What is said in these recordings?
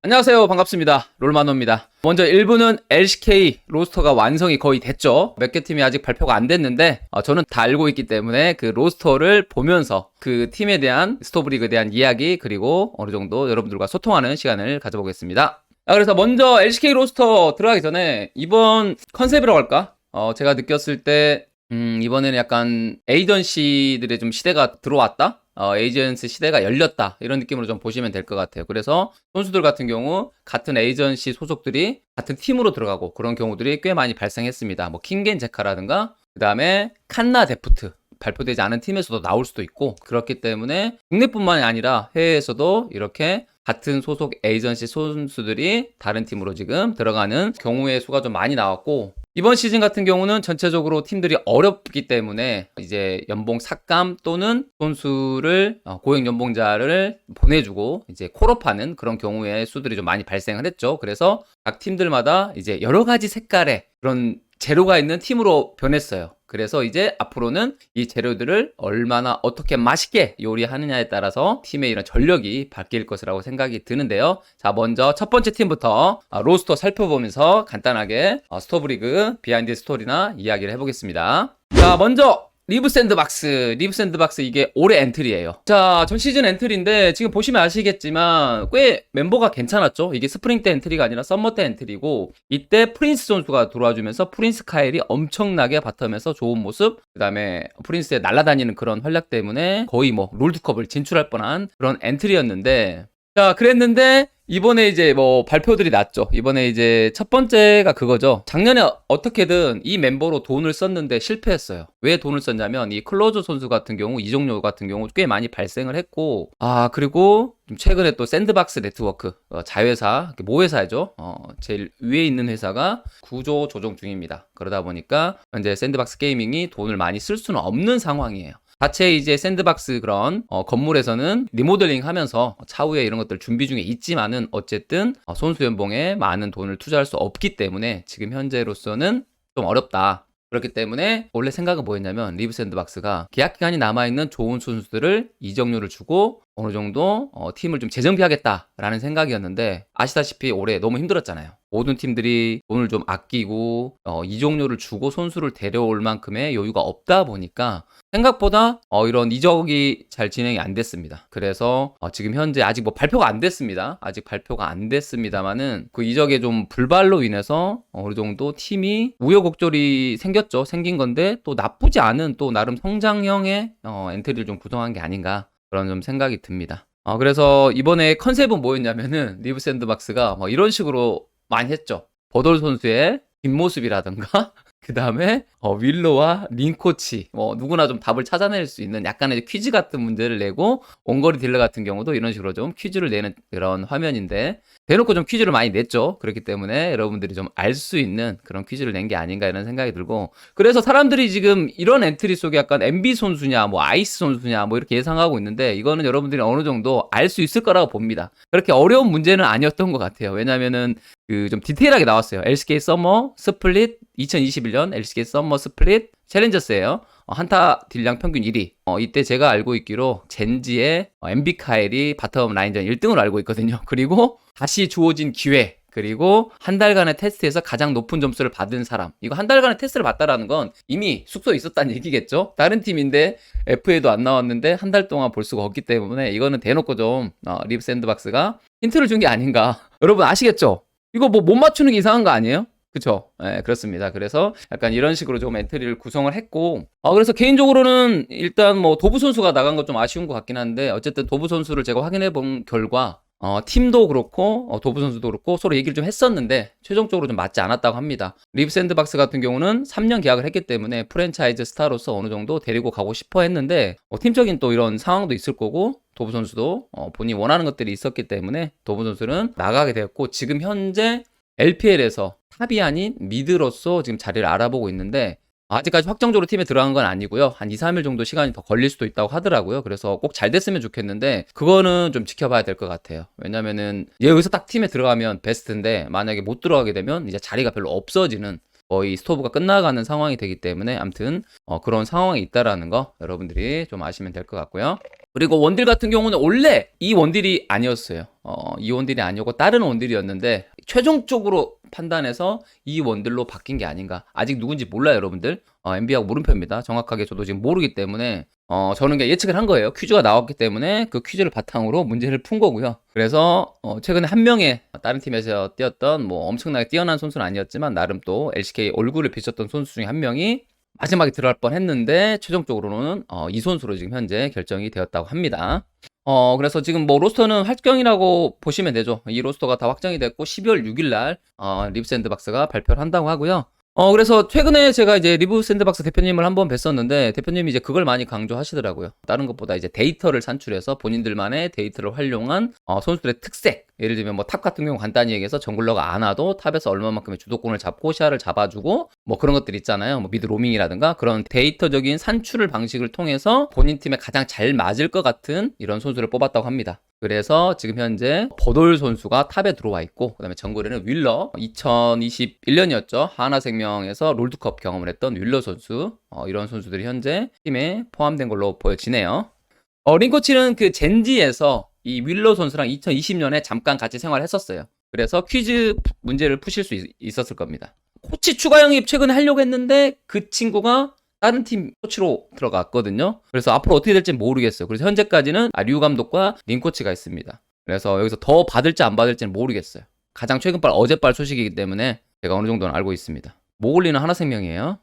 안녕하세요. 반갑습니다. 롤마노입니다. 먼저 1부는 LCK 로스터가 완성이 거의 됐죠. 몇 개 팀이 아직 발표가 안 됐는데 저는 다 알고 있기 때문에 그 로스터를 보면서 그 팀에 대한 스토브리그에 대한 이야기 그리고 어느 정도 여러분들과 소통하는 시간을 가져보겠습니다. 그래서 먼저 LCK 로스터 들어가기 전에 이번 컨셉이라고 할까? 제가 느꼈을 때 이번에는 약간 에이전시들의 좀 시대가 들어왔다? 에이전시 시대가 열렸다 이런 느낌으로 좀 보시면 될 것 같아요. 그래서 선수들 같은 경우 같은 에이전시 소속들이 같은 팀으로 들어가고 그런 경우들이 꽤 많이 발생했습니다. 뭐 킹겐 제카라든가 그 다음에 칸나 데프트 발표되지 않은 팀에서도 나올 수도 있고, 그렇기 때문에 국내뿐만이 아니라 해외에서도 이렇게 같은 소속 에이전시 선수들이 다른 팀으로 지금 들어가는 경우의 수가 좀 많이 나왔고, 이번 시즌 같은 경우는 전체적으로 팀들이 어렵기 때문에 이제 연봉 삭감 또는 선수를 고액 연봉자를 보내주고 이제 콜업하는 그런 경우의 수들이 좀 많이 발생을 했죠. 그래서 각 팀들마다 이제 여러 가지 색깔의 그런 재료가 있는 팀으로 변했어요. 그래서 이제 앞으로는 이 재료들을 얼마나 어떻게 맛있게 요리하느냐에 따라서 팀의 이런 전력이 바뀔 것이라고 생각이 드는데요. 자, 먼저 첫 번째 팀부터 로스터 살펴보면서 간단하게 스토브리그 비하인드 스토리나 이야기를 해보겠습니다. 자, 먼저 리브 샌드박스 이게 올해 엔트리예요. 자, 전 시즌 엔트리인데 지금 보시면 아시겠지만 꽤 멤버가 괜찮았죠. 이게 스프링 때 엔트리가 아니라 썸머 때 엔트리고, 이때 프린스 선수가 들어와주면서 프린스 카일이 엄청나게 바텀에서 좋은 모습, 그 다음에 프린스의 날아다니는 그런 활약 때문에 거의 뭐 롤드컵을 진출할 뻔한 그런 엔트리였는데, 자, 그랬는데 이번에 이제 뭐 발표들이 났죠. 이번에 이제 첫 번째가 그거죠. 작년에 어떻게든 이 멤버로 돈을 썼는데 실패했어요. 왜 돈을 썼냐면 이 클로저 선수 같은 경우, 이종료 같은 경우 꽤 많이 발생을 했고, 그리고 좀 최근에 또 샌드박스 네트워크 자회사, 모회사죠. 제일 위에 있는 회사가 구조 조정 중입니다. 그러다 보니까 현재 샌드박스 게이밍이 돈을 많이 쓸 수는 없는 상황이에요. 자체 이제 샌드박스 그런 건물에서는 리모델링 하면서 차후에 이런 것들 준비 중에 있지만은 어쨌든 선수 연봉에 많은 돈을 투자할 수 없기 때문에 지금 현재로서는 좀 어렵다. 그렇기 때문에 원래 생각은 뭐였냐면 리브 샌드박스가 계약 기간이 남아있는 좋은 선수들을 이적료를 주고 어느 정도 팀을 좀 재정비하겠다라는 생각이었는데, 아시다시피 올해 너무 힘들었잖아요. 모든 팀들이 돈을 좀 아끼고 이적료를 주고 선수를 데려올 만큼의 여유가 없다 보니까 생각보다 이런 이적이 잘 진행이 안 됐습니다. 그래서 지금 현재 아직 뭐 발표가 안 됐습니다. 아직 발표가 안 됐습니다만은 그 이적의 좀 불발로 인해서 어느 정도 팀이 우여곡절이 생겼죠. 생긴 건데 또 나쁘지 않은 또 나름 성장형의 엔트리를 좀 구성한 게 아닌가, 그런 좀 생각이 듭니다. 그래서 이번에 컨셉은 뭐였냐면은 리브 샌드박스가 뭐 이런 식으로 많이 했죠. 버돌 선수의 뒷모습이라든가 그 다음에 윌로와 린코치, 누구나 좀 답을 찾아낼 수 있는 약간의 퀴즈 같은 문제를 내고, 원거리 딜러 같은 경우도 이런 식으로 좀 퀴즈를 내는 그런 화면인데, 대놓고 좀 퀴즈를 많이 냈죠. 그렇기 때문에 여러분들이 좀 알 수 있는 그런 퀴즈를 낸 게 아닌가 이런 생각이 들고, 그래서 사람들이 지금 이런 엔트리 속에 약간 MB 선수냐 뭐 아이스 선수냐 뭐 이렇게 예상하고 있는데, 이거는 여러분들이 어느 정도 알 수 있을 거라고 봅니다. 그렇게 어려운 문제는 아니었던 것 같아요. 왜냐면은 좀 디테일하게 나왔어요. LCK 서머 스플릿 2021년 LCK 서머 스플릿 챌린저스예요. 한타 딜량 평균 1위. 이때 제가 알고 있기로 젠지의 MB 카일이 바텀 라인전 1등으로 알고 있거든요. 그리고 다시 주어진 기회, 그리고 한 달간의 테스트에서 가장 높은 점수를 받은 사람. 이거 한 달간의 테스트를 받다라는 건 이미 숙소에 있었다는 얘기겠죠. 다른 팀인데 FA도 안 나왔는데 한 달 동안 볼 수가 없기 때문에 이거는 대놓고 좀 리브 샌드박스가 힌트를 준 게 아닌가. 여러분 아시겠죠? 이거 뭐 못 맞추는 게 이상한 거 아니에요? 그쵸? 네, 그렇습니다. 그래서 약간 이런 식으로 좀 엔트리를 구성을 했고, 그래서 개인적으로는 일단 뭐 도부 선수가 나간 건 좀 아쉬운 것 같긴 한데, 어쨌든 도부 선수를 제가 확인해 본 결과 팀도 그렇고 도부 선수도 그렇고 서로 얘기를 좀 했었는데 최종적으로 좀 맞지 않았다고 합니다. 리브 샌드박스 같은 경우는 3년 계약을 했기 때문에 프랜차이즈 스타로서 어느 정도 데리고 가고 싶어 했는데 팀적인 또 이런 상황도 있을 거고, 도부 선수도 본인이 원하는 것들이 있었기 때문에 도부 선수는 나가게 되었고, 지금 현재 LPL에서 탑이 아닌 미드로서 지금 자리를 알아보고 있는데, 아직까지 확정적으로 팀에 들어간 건 아니고요. 한 2, 3일 정도 시간이 더 걸릴 수도 있다고 하더라고요. 그래서 꼭 잘 됐으면 좋겠는데 그거는 좀 지켜봐야 될 것 같아요. 왜냐면은 얘 여기서 딱 팀에 들어가면 베스트인데 만약에 못 들어가게 되면 이제 자리가 별로 없어지는, 거의 스토브가 끝나가는 상황이 되기 때문에 아무튼 그런 상황이 있다라는 거 여러분들이 좀 아시면 될 것 같고요. 그리고 원딜 같은 경우는 원래 이 원딜이 아니었어요. 이 원딜이 아니고 다른 원딜이었는데 최종적으로 판단해서 이 원딜로 바뀐 게 아닌가. 아직 누군지 몰라요, 여러분들. MB하고 물음표입니다. 정확하게 저도 지금 모르기 때문에 저는 그냥 예측을 한 거예요. 퀴즈가 나왔기 때문에 그 퀴즈를 바탕으로 문제를 푼 거고요. 그래서 최근에 한 명의 다른 팀에서 뛰었던 뭐 엄청나게 뛰어난 선수는 아니었지만 나름 또 LCK 얼굴을 비쳤던 선수 중에 한 명이 마지막에 들어갈 뻔 했는데 최종적으로는 이 선수로 지금 현재 결정이 되었다고 합니다. 그래서 지금 뭐 로스터는 활경이라고 보시면 되죠. 이 로스터가 다 확정이 됐고 12월 6일 날 리브 샌드박스가 발표를 한다고 하고요. 그래서 최근에 제가 이제 리브 샌드박스 대표님을 한번 뵀었는데 대표님이 이제 그걸 많이 강조하시더라고요. 다른 것보다 이제 데이터를 산출해서 본인들만의 데이터를 활용한 선수들의 특색. 예를 들면 뭐 탑 같은 경우 간단히 얘기해서 정글러가 안 와도 탑에서 얼마만큼의 주도권을 잡고 시야를 잡아주고 뭐 그런 것들 있잖아요. 뭐 미드 로밍이라든가 그런 데이터적인 산출 방식을 통해서 본인 팀에 가장 잘 맞을 것 같은 이런 선수를 뽑았다고 합니다. 그래서 지금 현재 버돌 선수가 탑에 들어와 있고 그다음에 정글에는 윌러 2021년이었죠. 하나생명에서 롤드컵 경험을 했던 윌러 선수 이런 선수들이 현재 팀에 포함된 걸로 보여지네요. 링코치는 그 젠지에서 이 윌러 선수랑 2020년에 잠깐 같이 생활했었어요. 그래서 퀴즈 문제를 푸실 수 있었을 겁니다. 코치 추가 영입 최근에 하려고 했는데 그 친구가 다른 팀 코치로 들어갔거든요. 그래서 앞으로 어떻게 될지 모르겠어요. 그래서 현재까지는 류 감독과 린 코치가 있습니다. 그래서 여기서 더 받을지 안 받을지는 모르겠어요. 가장 최근발 어젯발 소식이기 때문에 제가 어느 정도는 알고 있습니다. 모글리는 하나생명이에요.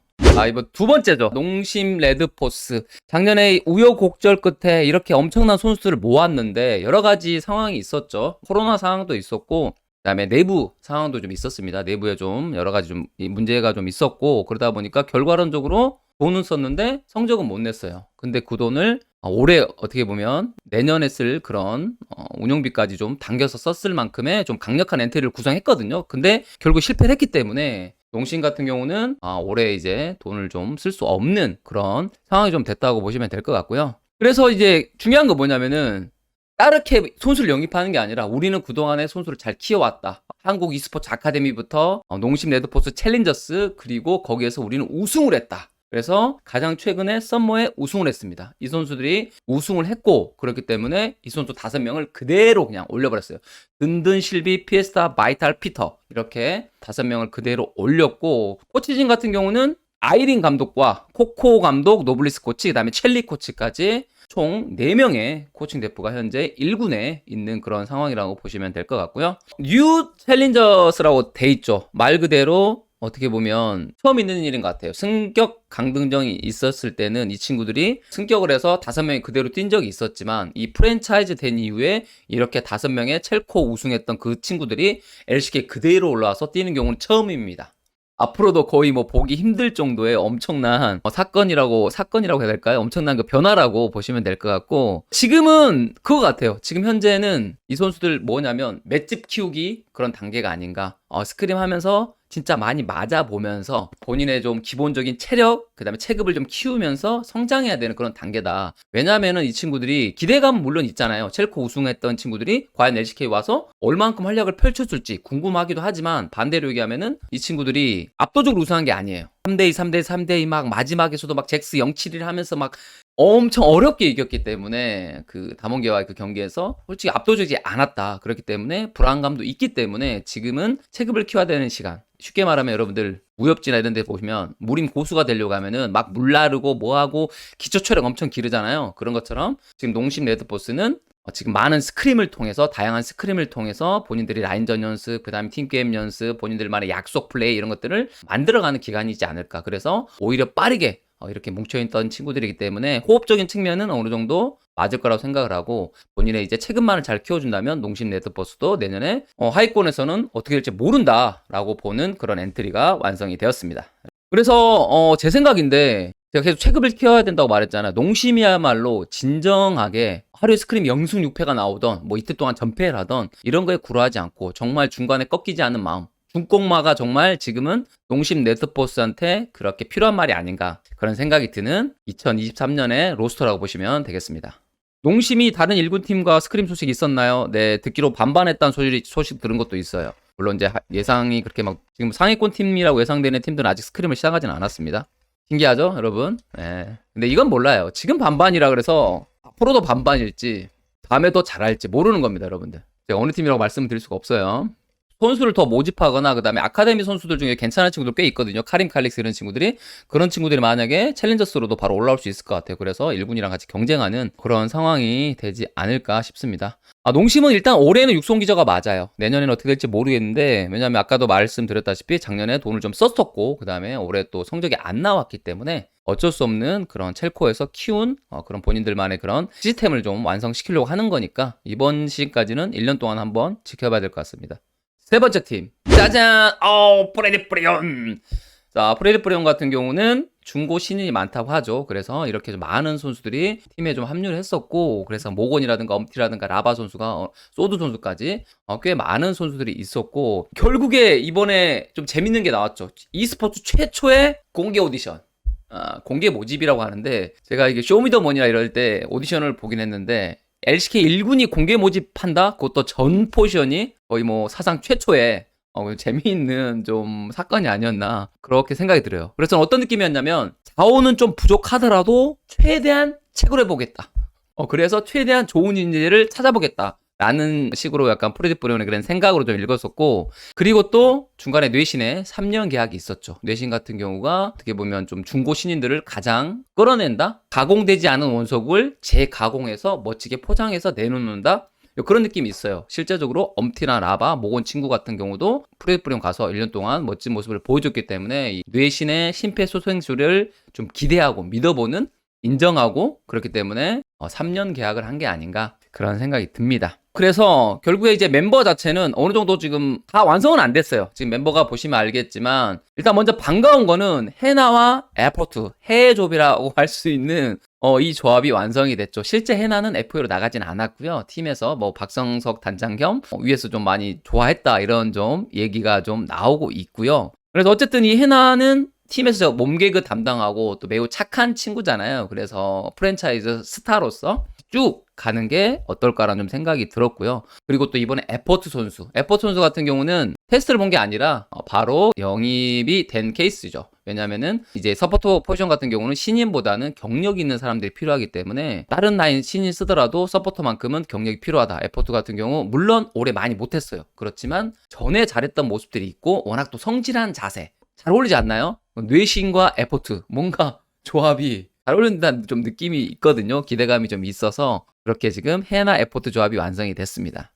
이번 두 번째죠. 농심 레드포스. 작년에 우여곡절 끝에 이렇게 엄청난 선수들을 모았는데 여러 가지 상황이 있었죠. 코로나 상황도 있었고 그다음에 내부 상황도 좀 있었습니다. 내부에 좀 여러 가지 좀 문제가 좀 있었고 그러다 보니까 결과론적으로 돈은 썼는데 성적은 못 냈어요. 근데 그 돈을 올해 어떻게 보면 내년에 쓸 그런 운영비까지 좀 당겨서 썼을 만큼의 좀 강력한 엔트리를 구성했거든요. 근데 결국 실패를 했기 때문에 농심 같은 경우는 올해 이제 돈을 좀 쓸 수 없는 그런 상황이 좀 됐다고 보시면 될 것 같고요. 그래서 이제 중요한 건 뭐냐면은 따르게 선수를 영입하는 게 아니라 우리는 그동안에 선수를 잘 키워왔다. 한국 e스포츠 아카데미부터 농심 레드포스 챌린저스 그리고 거기에서 우리는 우승을 했다. 그래서 가장 최근에 썸머에 우승을 했습니다. 이 선수들이 우승을 했고 그렇기 때문에 이 선수 5명을 그대로 그냥 올려버렸어요. 든든, 실비, 피에스타, 바이탈, 피터 이렇게 5명을 그대로 올렸고 코치진 같은 경우는 아이린 감독과 코코 감독, 노블리스 코치, 그 다음에 첼리 코치까지 총 4명의 코칭 대표가 현재 1군에 있는 그런 상황이라고 보시면 될 것 같고요. 뉴 챌린저스라고 돼 있죠. 말 그대로 어떻게 보면 처음 있는 일인 것 같아요. 승격 강등정이 있었을 때는 이 친구들이 승격을 해서 5명이 그대로 뛴 적이 있었지만 이 프랜차이즈 된 이후에 이렇게 5명의 첼코 우승했던 그 친구들이 LCK 그대로 올라와서 뛰는 경우는 처음입니다. 앞으로도 거의 뭐 보기 힘들 정도의 엄청난 사건이라고 해야 될까요? 엄청난 그 변화라고 보시면 될 것 같고 지금은 그거 같아요. 지금 현재는 이 선수들 뭐냐면 맷집 키우기 그런 단계가 아닌가. 스크림 하면서 진짜 많이 맞아보면서 본인의 좀 기본적인 체력, 그 다음에 체급을 좀 키우면서 성장해야 되는 그런 단계다. 왜냐면은 이 친구들이 기대감 물론 있잖아요. 첼코 우승했던 친구들이 과연 LCK 와서 얼만큼 활약을 펼쳐줄지 궁금하기도 하지만 반대로 얘기하면은 이 친구들이 압도적으로 우승한 게 아니에요. 3대2, 3대2, 3대2 막 마지막에서도 막 잭스 0-7을 하면서 막 엄청 어렵게 이겼기 때문에 그 담원기와의 그 경기에서 솔직히 압도적이지 않았다. 그렇기 때문에 불안감도 있기 때문에 지금은 체급을 키워야 되는 시간. 쉽게 말하면 여러분들 무협지나 이런 데 보시면 무림 고수가 되려고 하면은 막 물 나르고 뭐하고 기초 체력 엄청 기르잖아요. 그런 것처럼 지금 농심 레드포스는 지금 많은 스크림을 통해서 다양한 스크림을 통해서 본인들이 라인전 연습, 그 다음에 팀게임 연습, 본인들만의 약속 플레이 이런 것들을 만들어가는 기간이지 않을까. 그래서 오히려 빠르게 이렇게 뭉쳐있던 친구들이기 때문에 호흡적인 측면은 어느 정도 맞을 거라고 생각을 하고 본인의 이제 체급만을 잘 키워준다면 농심 레드포스도 내년에 하위권에서는 어떻게 될지 모른다라고 보는 그런 엔트리가 완성이 되었습니다. 그래서 제 생각인데 제가 계속 체급을 키워야 된다고 말했잖아요. 농심이야말로 진정하게 하루에 스크림 0승 6패가 나오던 뭐 이틀 동안 전패를 하던 이런 거에 굴하지 않고 정말 중간에 꺾이지 않는 마음 중꺾마가 정말 지금은 농심 레드포스한테 그렇게 필요한 말이 아닌가 그런 생각이 드는 2023년의 로스터라고 보시면 되겠습니다. 농심이 다른 1군 팀과 스크림 소식이 있었나요? 네, 듣기로 반반했다는 소식 들은 것도 있어요. 물론 이제 예상이 그렇게 막 지금 상위권 팀이라고 예상되는 팀들은 아직 스크림을 시작하진 않았습니다. 신기하죠, 여러분? 네. 근데 이건 몰라요. 지금 반반이라 그래서 앞으로도 반반일지 다음에 더 잘할지 모르는 겁니다, 여러분들. 제가 어느 팀이라고 말씀드릴 수가 없어요. 선수를 더 모집하거나 그다음에 아카데미 선수들 중에 괜찮은 친구들 꽤 있거든요. 카림 칼릭스 이런 친구들이. 그런 친구들이 만약에 챌린저스로도 바로 올라올 수 있을 것 같아요. 그래서 1군이랑 같이 경쟁하는 그런 상황이 되지 않을까 싶습니다. 농심은 일단 올해는 육성 기저가 맞아요. 내년에는 어떻게 될지 모르겠는데, 왜냐하면 아까도 말씀드렸다시피 작년에 돈을 좀 썼었고 그다음에 올해 또 성적이 안 나왔기 때문에 어쩔 수 없는 그런 첼코에서 키운 그런 본인들만의 그런 시스템을 좀 완성시키려고 하는 거니까 이번 시즌까지는 1년 동안 한번 지켜봐야 될 것 같습니다. 세 번째 팀, 짜잔! 프레디 프리온! 자, 프레디 프리온 같은 경우는 중고 신인이 많다고 하죠. 그래서 이렇게 좀 많은 선수들이 팀에 좀 합류를 했었고, 그래서 모건이라든가 엄티라든가 라바 선수가 소드 선수까지 꽤 많은 선수들이 있었고, 결국에 이번에 좀 재밌는 게 나왔죠. e스포츠 최초의 공개 오디션. 공개 모집이라고 하는데, 제가 이게 쇼미더머니나 이럴 때 오디션을 보긴 했는데, LCK 1군이 공개 모집한다? 그것도 전 포지션이 거의 뭐 사상 최초의 재미있는 좀 사건이 아니었나 그렇게 생각이 들어요. 그래서 어떤 느낌이었냐면 자원은 좀 부족하더라도 최대한 책을 해보겠다. 그래서 최대한 좋은 인재를 찾아보겠다. 라는 식으로 약간 프레디 프리온의 그런 생각으로 좀 읽었었고, 그리고 또 중간에 뇌신의 3년 계약이 있었죠. 뇌신 같은 경우가 어떻게 보면 좀 중고 신인들을 가장 끌어낸다? 가공되지 않은 원석을 재가공해서 멋지게 포장해서 내놓는다? 그런 느낌이 있어요. 실제적으로 엄티나 라바, 모건 친구 같은 경우도 프레디 프리온 가서 1년 동안 멋진 모습을 보여줬기 때문에 이 뇌신의 심폐소생술을 좀 기대하고 믿어보는, 인정하고, 그렇기 때문에 3년 계약을 한 게 아닌가 그런 생각이 듭니다. 그래서 결국에 이제 멤버 자체는 어느 정도 지금 다 완성은 안 됐어요. 지금 멤버가 보시면 알겠지만, 일단 먼저 반가운 거는 해나와 에포트, 해외 조합이라고 할 수 있는 이 조합이 완성이 됐죠. 실제 해나는 FA로 나가진 않았고요. 팀에서 뭐 박성석 단장 겸 위에서 좀 많이 좋아했다 이런 좀 얘기가 좀 나오고 있고요. 그래서 어쨌든 이 해나는 팀에서 몸개그 담당하고 또 매우 착한 친구잖아요. 그래서 프랜차이즈 스타로서 쭉 가는 게 어떨까라는 좀 생각이 들었고요. 그리고 또 이번에 에포트 선수 같은 경우는 테스트를 본 게 아니라 바로 영입이 된 케이스죠. 왜냐면은 이제 서포터 포지션 같은 경우는 신인보다는 경력 있는 사람들이 필요하기 때문에 다른 라인 신인 쓰더라도 서포터만큼은 경력이 필요하다. 에포트 같은 경우 물론 올해 많이 못했어요. 그렇지만 전에 잘했던 모습들이 있고 워낙 또 성실한 자세 잘 어울리지 않나요? 뇌신과 에포트 뭔가 조합이 잘 어울린다는 좀 느낌이 있거든요. 기대감이 좀 있어서 그렇게 지금 해나 에포트 조합이 완성이 됐습니다.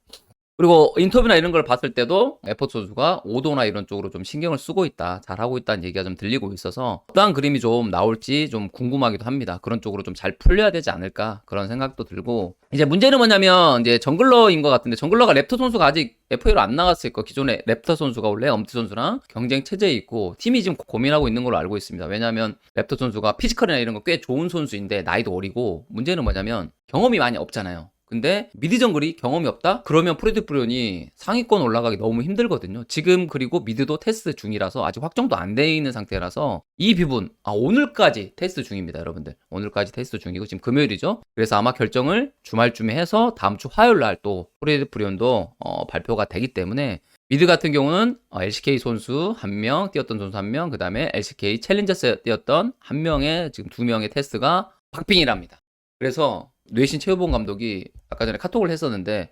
그리고 인터뷰나 이런 걸 봤을 때도 에포트 선수가 오도나 이런 쪽으로 좀 신경을 쓰고 있다, 잘하고 있다는 얘기가 좀 들리고 있어서 어떠한 그림이 좀 나올지 좀 궁금하기도 합니다. 그런 쪽으로 좀 잘 풀려야 되지 않을까 그런 생각도 들고, 이제 문제는 뭐냐면 이제 정글러인 것 같은데, 정글러가 랩터 선수가 아직 FA로 안 나갔을 거. 기존에 랩터 선수가 원래 엄티 선수랑 경쟁 체제에 있고 팀이 지금 고민하고 있는 걸로 알고 있습니다. 왜냐하면 랩터 선수가 피지컬이나 이런 거 꽤 좋은 선수인데 나이도 어리고, 문제는 뭐냐면 경험이 많이 없잖아요. 근데 미드 정글이 경험이 없다? 그러면 프레디 프리온이 상위권 올라가기 너무 힘들거든요. 지금 그리고 미드도 테스트 중이라서 아직 확정도 안 돼 있는 상태라서 이 부분 오늘까지 테스트 중입니다, 여러분들. 오늘까지 테스트 중이고 지금 금요일이죠. 그래서 아마 결정을 주말쯤에 해서 다음 주 화요일 날 또 프레디 프리온도 발표가 되기 때문에, 미드 같은 경우는 LCK 선수 1명, 뛰었던 선수 1명, 그 다음에 LCK 챌린저스 뛰었던 1명의 지금 2명의 테스트가 박빙이랍니다. 그래서 뇌신 최우봉 감독이 아까 전에 카톡을 했었는데,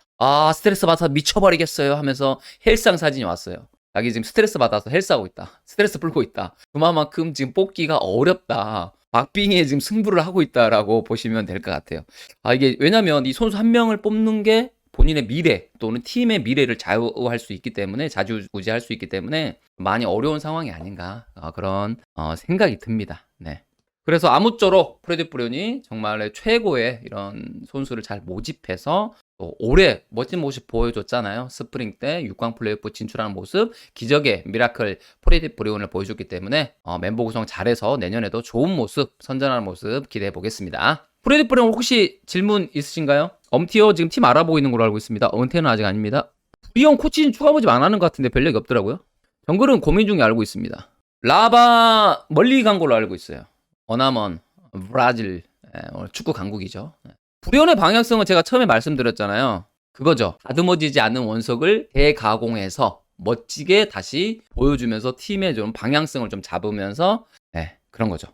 스트레스 받아서 미쳐버리겠어요 하면서 헬스장 사진이 왔어요. 자기 지금 스트레스 받아서 헬스하고 있다, 스트레스 풀고 있다, 그만큼 지금 뽑기가 어렵다, 박빙에 지금 승부를 하고 있다라고 보시면 될 것 같아요. 이게 왜냐면 이 선수 한 명을 뽑는 게 본인의 미래 또는 팀의 미래를 좌우할 수 있기 때문에, 좌지우지할 수 있기 때문에 많이 어려운 상황이 아닌가 그런 생각이 듭니다. 네. 그래서 아무쪼록 프레디 프리온이 정말 최고의 이런 선수를 잘 모집해서 또 올해 멋진 모습 보여줬잖아요. 스프링 때 6강 플레이오프 진출하는 모습, 기적의 미라클 프레디 프리온을 보여줬기 때문에 멤버 구성 잘해서 내년에도 좋은 모습, 선전하는 모습 기대해 보겠습니다. 프레디 프리온 혹시 질문 있으신가요? 엄티어 지금 팀 알아보고 있는 걸로 알고 있습니다. 은퇴는 아직 아닙니다. 프리온 코치는 추가 모집 안 하는 것 같은데 별 얘기 없더라고요. 정글은 고민 중에 알고 있습니다. 라바 멀리 간 걸로 알고 있어요. 어나먼, 브라질, 축구 강국이죠. 프리온의 방향성은 제가 처음에 말씀드렸잖아요. 그거죠. 다듬어지지 않은 원석을 대가공해서 멋지게 다시 보여주면서 팀의 좀 방향성을 좀 잡으면서 그런 거죠.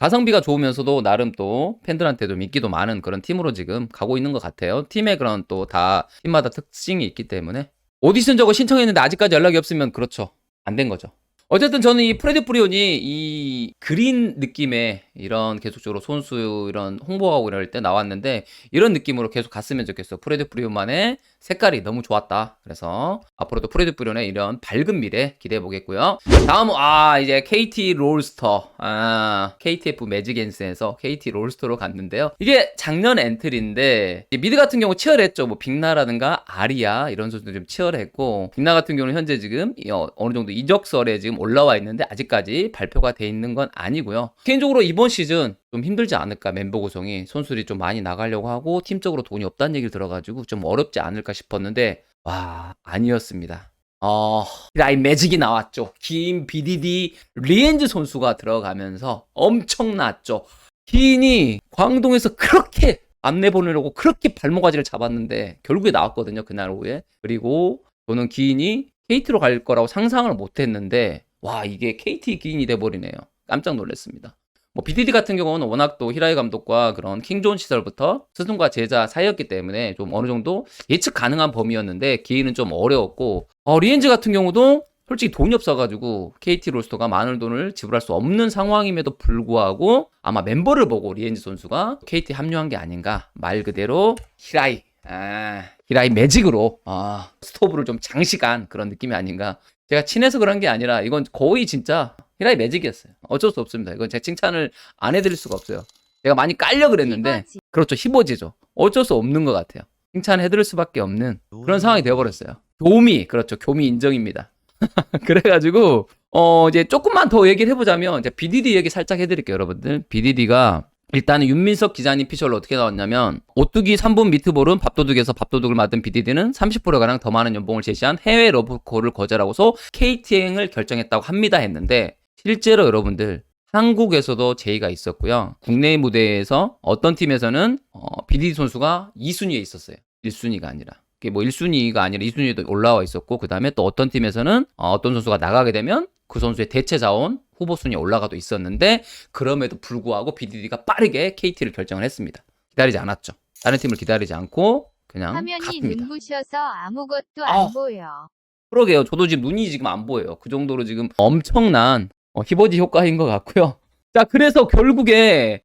가성비가 좋으면서도 나름 또 팬들한테도 인기도 많은 그런 팀으로 지금 가고 있는 것 같아요. 팀의 그런 또 다 팀마다 특징이 있기 때문에. 오디션 저거 신청했는데 아직까지 연락이 없으면 그렇죠. 안 된 거죠. 어쨌든 저는 이 프레드 프리온이 이 그린 느낌의 이런 계속적으로 손수 이런 홍보하고 이럴 때 나왔는데 이런 느낌으로 계속 갔으면 좋겠어. 프레드 프리온만의 색깔이 너무 좋았다. 그래서 앞으로도 프레드 프리온의 이런 밝은 미래 기대해 보겠고요. 다음은 이제 KT 롤스터. KTF 매직앤스에서 KT 롤스터로 갔는데요. 이게 작년 엔트리인데 미드 같은 경우 치열했죠. 뭐 빅나라든가 아리아 이런 선수들 좀 치열했고 빅나 같은 경우는 현재 지금 어느 정도 이적설에 지금 올라와 있는데 아직까지 발표가 돼 있는 건 아니고요. 개인적으로 이번 시즌 좀 힘들지 않을까. 멤버 구성이 손술이 좀 많이 나가려고 하고 팀적으로 돈이 없다는 얘기를 들어가지고 좀 어렵지 않을까 싶었는데 와 아니었습니다. 라인 매직이 나왔죠. 긴 BDD 리엔즈 선수가 들어가면서 엄청났죠. 기인이 광동에서 그렇게 안 내보내려고 그렇게 발목아지를 잡았는데 결국에 나왔거든요. 그날 오후에. 그리고 저는 기인이 KT로 갈 거라고 상상을 못했는데 와 이게 KT 기인이 돼버리네요. 깜짝 놀랐습니다. 뭐 BDD 같은 경우는 워낙 또 히라이 감독과 그런 킹존 시절부터 스승과 제자 사이였기 때문에 좀 어느 정도 예측 가능한 범위였는데 기인은 좀 어려웠고 리엔즈 같은 경우도 솔직히 돈이 없어가지고 KT 롤스터가 많은 돈을 지불할 수 없는 상황임에도 불구하고 아마 멤버를 보고 리엔즈 선수가 KT 합류한 게 아닌가. 말 그대로 히라이 매직으로 스토브를 좀 장식한 그런 느낌이 아닌가. 제가 친해서 그런 게 아니라 이건 거의 진짜 히라이 매직이었어요. 어쩔 수 없습니다. 이건 제가 칭찬을 안 해드릴 수가 없어요. 제가 많이 깔려 그랬는데 그렇죠. 히보지죠. 어쩔 수 없는 것 같아요. 칭찬해드릴 수밖에 없는 그런 상황이 되어버렸어요. 그렇죠. 교미 인정입니다. 그래가지고 이제 조금만 더 얘기를 해보자면 이제 BDD 얘기 살짝 해드릴게요. 여러분들 BDD가 일단은 윤민석 기자님 피셜로 어떻게 나왔냐면 오뚜기 3분 미트볼은 밥도둑에서 밥도둑을 맡은 BDD는 30%가량 더 많은 연봉을 제시한 해외 러브콜을 거절하고서 KT행을 결정했다고 합니다 했는데 실제로 여러분들 한국에서도 제의가 있었고요. 국내 무대에서 어떤 팀에서는 BDD 선수가 2순위에 있었어요. 1순위가 아니라. 뭐 1순위가 아니라 2순위에도 올라와 있었고 그 다음에 또 어떤 팀에서는 어떤 선수가 나가게 되면 그 선수의 대체 자원 후보 순위에 올라가도 있었는데 그럼에도 불구하고 BDD가 빠르게 KT를 결정을 했습니다. 기다리지 않았죠. 다른 팀을 기다리지 않고 그냥 화면이 갔습니다. 눈부셔서 아무것도 안 보여. 그러게요. 저도 지금 눈이 지금 안 보여요. 그 정도로 지금 엄청난 히버지 효과인 것 같고요. 자, 그래서 결국에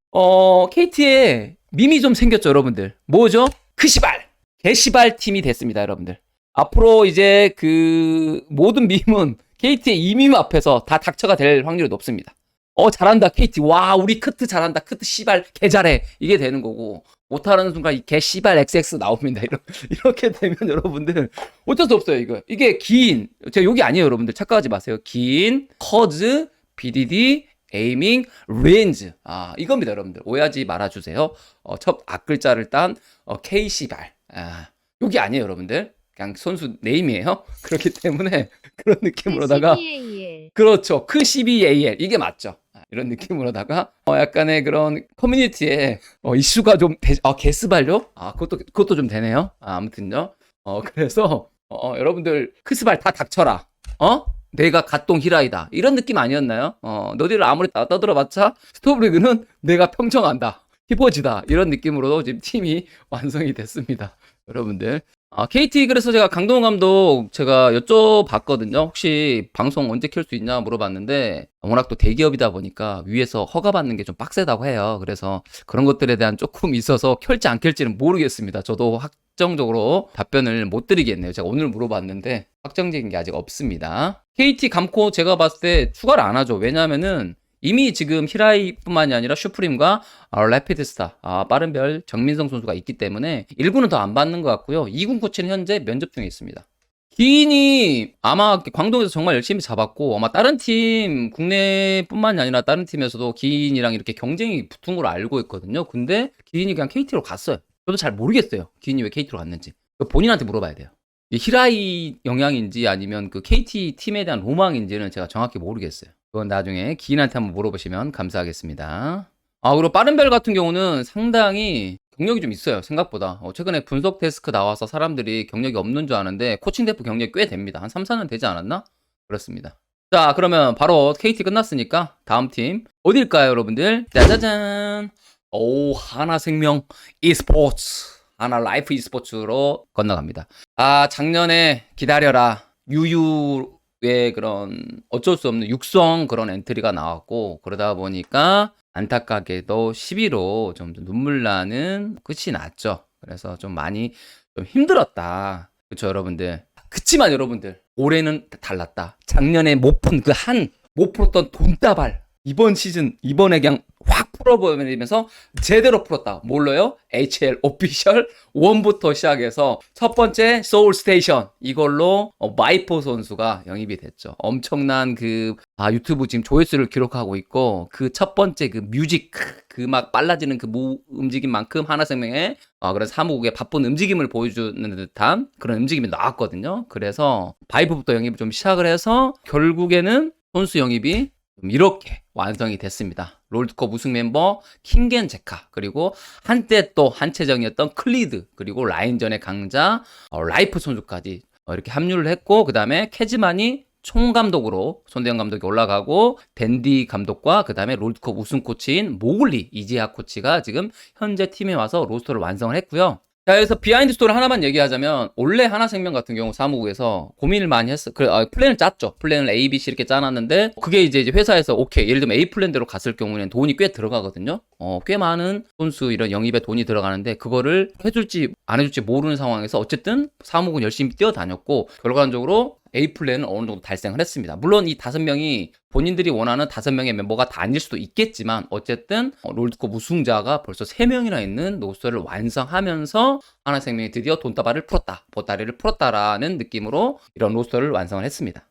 KT에 밈이 좀 생겼죠, 여러분들. 뭐죠? 크시발! 개시발 팀이 됐습니다, 여러분들. 앞으로 이제 그 모든 밈은 KT의 이 밈 앞에서 다 닥쳐가 될 확률이 높습니다. 잘한다 KT. 와 우리 크트 잘한다. 크트 씨발 개 잘해. 이게 되는 거고 못하는 순간 이 개 씨발 XX 나옵니다. 이렇게 되면 여러분들 어쩔 수 없어요. 이게 긴 제가 욕이 아니에요. 여러분들 착각하지 마세요. 긴 커즈 BDD 에이밍 레인즈 이겁니다. 여러분들 오해하지 말아주세요. 첫 앞글자를 딴 K 씨발 욕이 아니에요. 여러분들 그냥 선수 네임이에요. 그렇기 때문에 그런 느낌으로다가 그렇죠. 크 12AL 이게 맞죠. 이런 느낌으로다가 약간의 그런 커뮤니티에 이슈가 좀 개스발요? 그것도 좀 되네요. 아무튼요. 그래서 여러분들 크스발 다 닥쳐라. 내가 갓동 히라이다. 이런 느낌 아니었나요? 너희들 아무리 떠들어봤자 스토브리그는 내가 평정한다. 히버지다. 이런 느낌으로 지금 팀이 완성이 됐습니다. 여러분들. KT 그래서 제가 강동원 감독 제가 여쭤봤거든요. 혹시 방송 언제 켤 수 있냐 물어봤는데 워낙 또 대기업이다 보니까 위에서 허가받는 게 좀 빡세다고 해요. 그래서 그런 것들에 대한 조금 있어서 켤지 안 켤지는 모르겠습니다. 저도 확정적으로 답변을 못 드리겠네요. 제가 오늘 물어봤는데 확정적인 게 아직 없습니다. KT 감코 제가 봤을 때 추가를 안 하죠. 왜냐하면은 이미 지금 히라이뿐만이 아니라 슈프림과 래피드스타 빠른별 정민성 선수가 있기 때문에 1군은 더 안 받는 것 같고요. 2군 코치는 현재 면접 중에 있습니다. 기인이 아마 광동에서 정말 열심히 잡았고 아마 다른 팀 국내뿐만이 아니라 다른 팀에서도 기인이랑 이렇게 경쟁이 붙은 걸 알고 있거든요. 근데 기인이 그냥 KT로 갔어요. 저도 잘 모르겠어요. 기인이 왜 KT로 갔는지. 본인한테 물어봐야 돼요. 히라이 영향인지 아니면 그 KT 팀에 대한 로망인지는 제가 정확히 모르겠어요. 그건 나중에 기인한테 한번 물어보시면 감사하겠습니다. 그리고 빠른별 같은 경우는 상당히 경력이 좀 있어요. 생각보다. 최근에 분석 데스크 나와서 사람들이 경력이 없는 줄 아는데 코칭 대표 경력이 꽤 됩니다. 한 3, 4년 되지 않았나? 그렇습니다. 자, 그러면 바로 KT 끝났으니까 다음 팀 어딜까요, 여러분들? 짜자잔. 오, 하나생명 e스포츠. 하나 라이프 e스포츠로 건너갑니다. 아, 작년에 기다려라. 유유의 그런 어쩔 수 없는 육성 그런 엔트리가 나왔고, 그러다 보니까 안타깝게도 11호 좀 눈물 나는 끝이 났죠. 그래서 좀 많이 좀 힘들었다. 그쵸, 여러분들. 그치만 여러분들, 올해는 달랐다. 작년에 못 풀었던 돈다발. 이번 시즌, 이번에 그냥 확 풀어버리면서 제대로 풀었다. 뭘로요? HL 오피셜 1부터 시작해서 첫 번째 소울 스테이션. 이걸로 마이포 선수가 영입이 됐죠. 엄청난 유튜브 지금 조회수를 기록하고 있고, 그 첫 번째 그 뮤직, 그 막 빨라지는 그 움직임만큼 하나생명의 그런 사무국의 바쁜 움직임을 보여주는 듯한 그런 움직임이 나왔거든요. 그래서 바이브부터 영입을 좀 시작을 해서 결국에는 선수 영입이 이렇게 완성이 됐습니다. 롤드컵 우승 멤버 킹겐 제카, 그리고 한때 또 한체정이었던 클리드, 그리고 라인전의 강자 라이프 선수까지 이렇게 합류를 했고, 그 다음에 캐즈만이 총감독으로 손대영 감독이 올라가고, 댄디 감독과 그 다음에 롤드컵 우승 코치인 모글리 이지하 코치가 지금 현재 팀에 와서 로스터를 완성을 했고요. 자, 여기서 비하인드 스토리 하나만 얘기하자면, 원래 하나생명 같은 경우 사무국에서 고민을 많이 했어. 플랜을 짰죠. 플랜을 A, B, C 이렇게 짜놨는데, 그게 이제 회사에서 오케이, 예를 들면 A 플랜대로 갔을 경우에는 돈이 꽤 들어가거든요. 꽤 많은 선수 이런 영입에 돈이 들어가는데, 그거를 해줄지 안 해줄지 모르는 상황에서 어쨌든 사무국은 열심히 뛰어다녔고, 결과적으로 A 플랜은 어느 정도 달성을 했습니다. 물론 이 5명이 본인들이 원하는 5명의 멤버가 다 아닐 수도 있겠지만, 어쨌든 롤드컵 우승자가 벌써 3명이나 있는 로스터를 완성하면서 하나생명이 드디어 돈다발을 풀었다, 보따리를 풀었다라는 느낌으로 이런 로스터를 완성을 했습니다.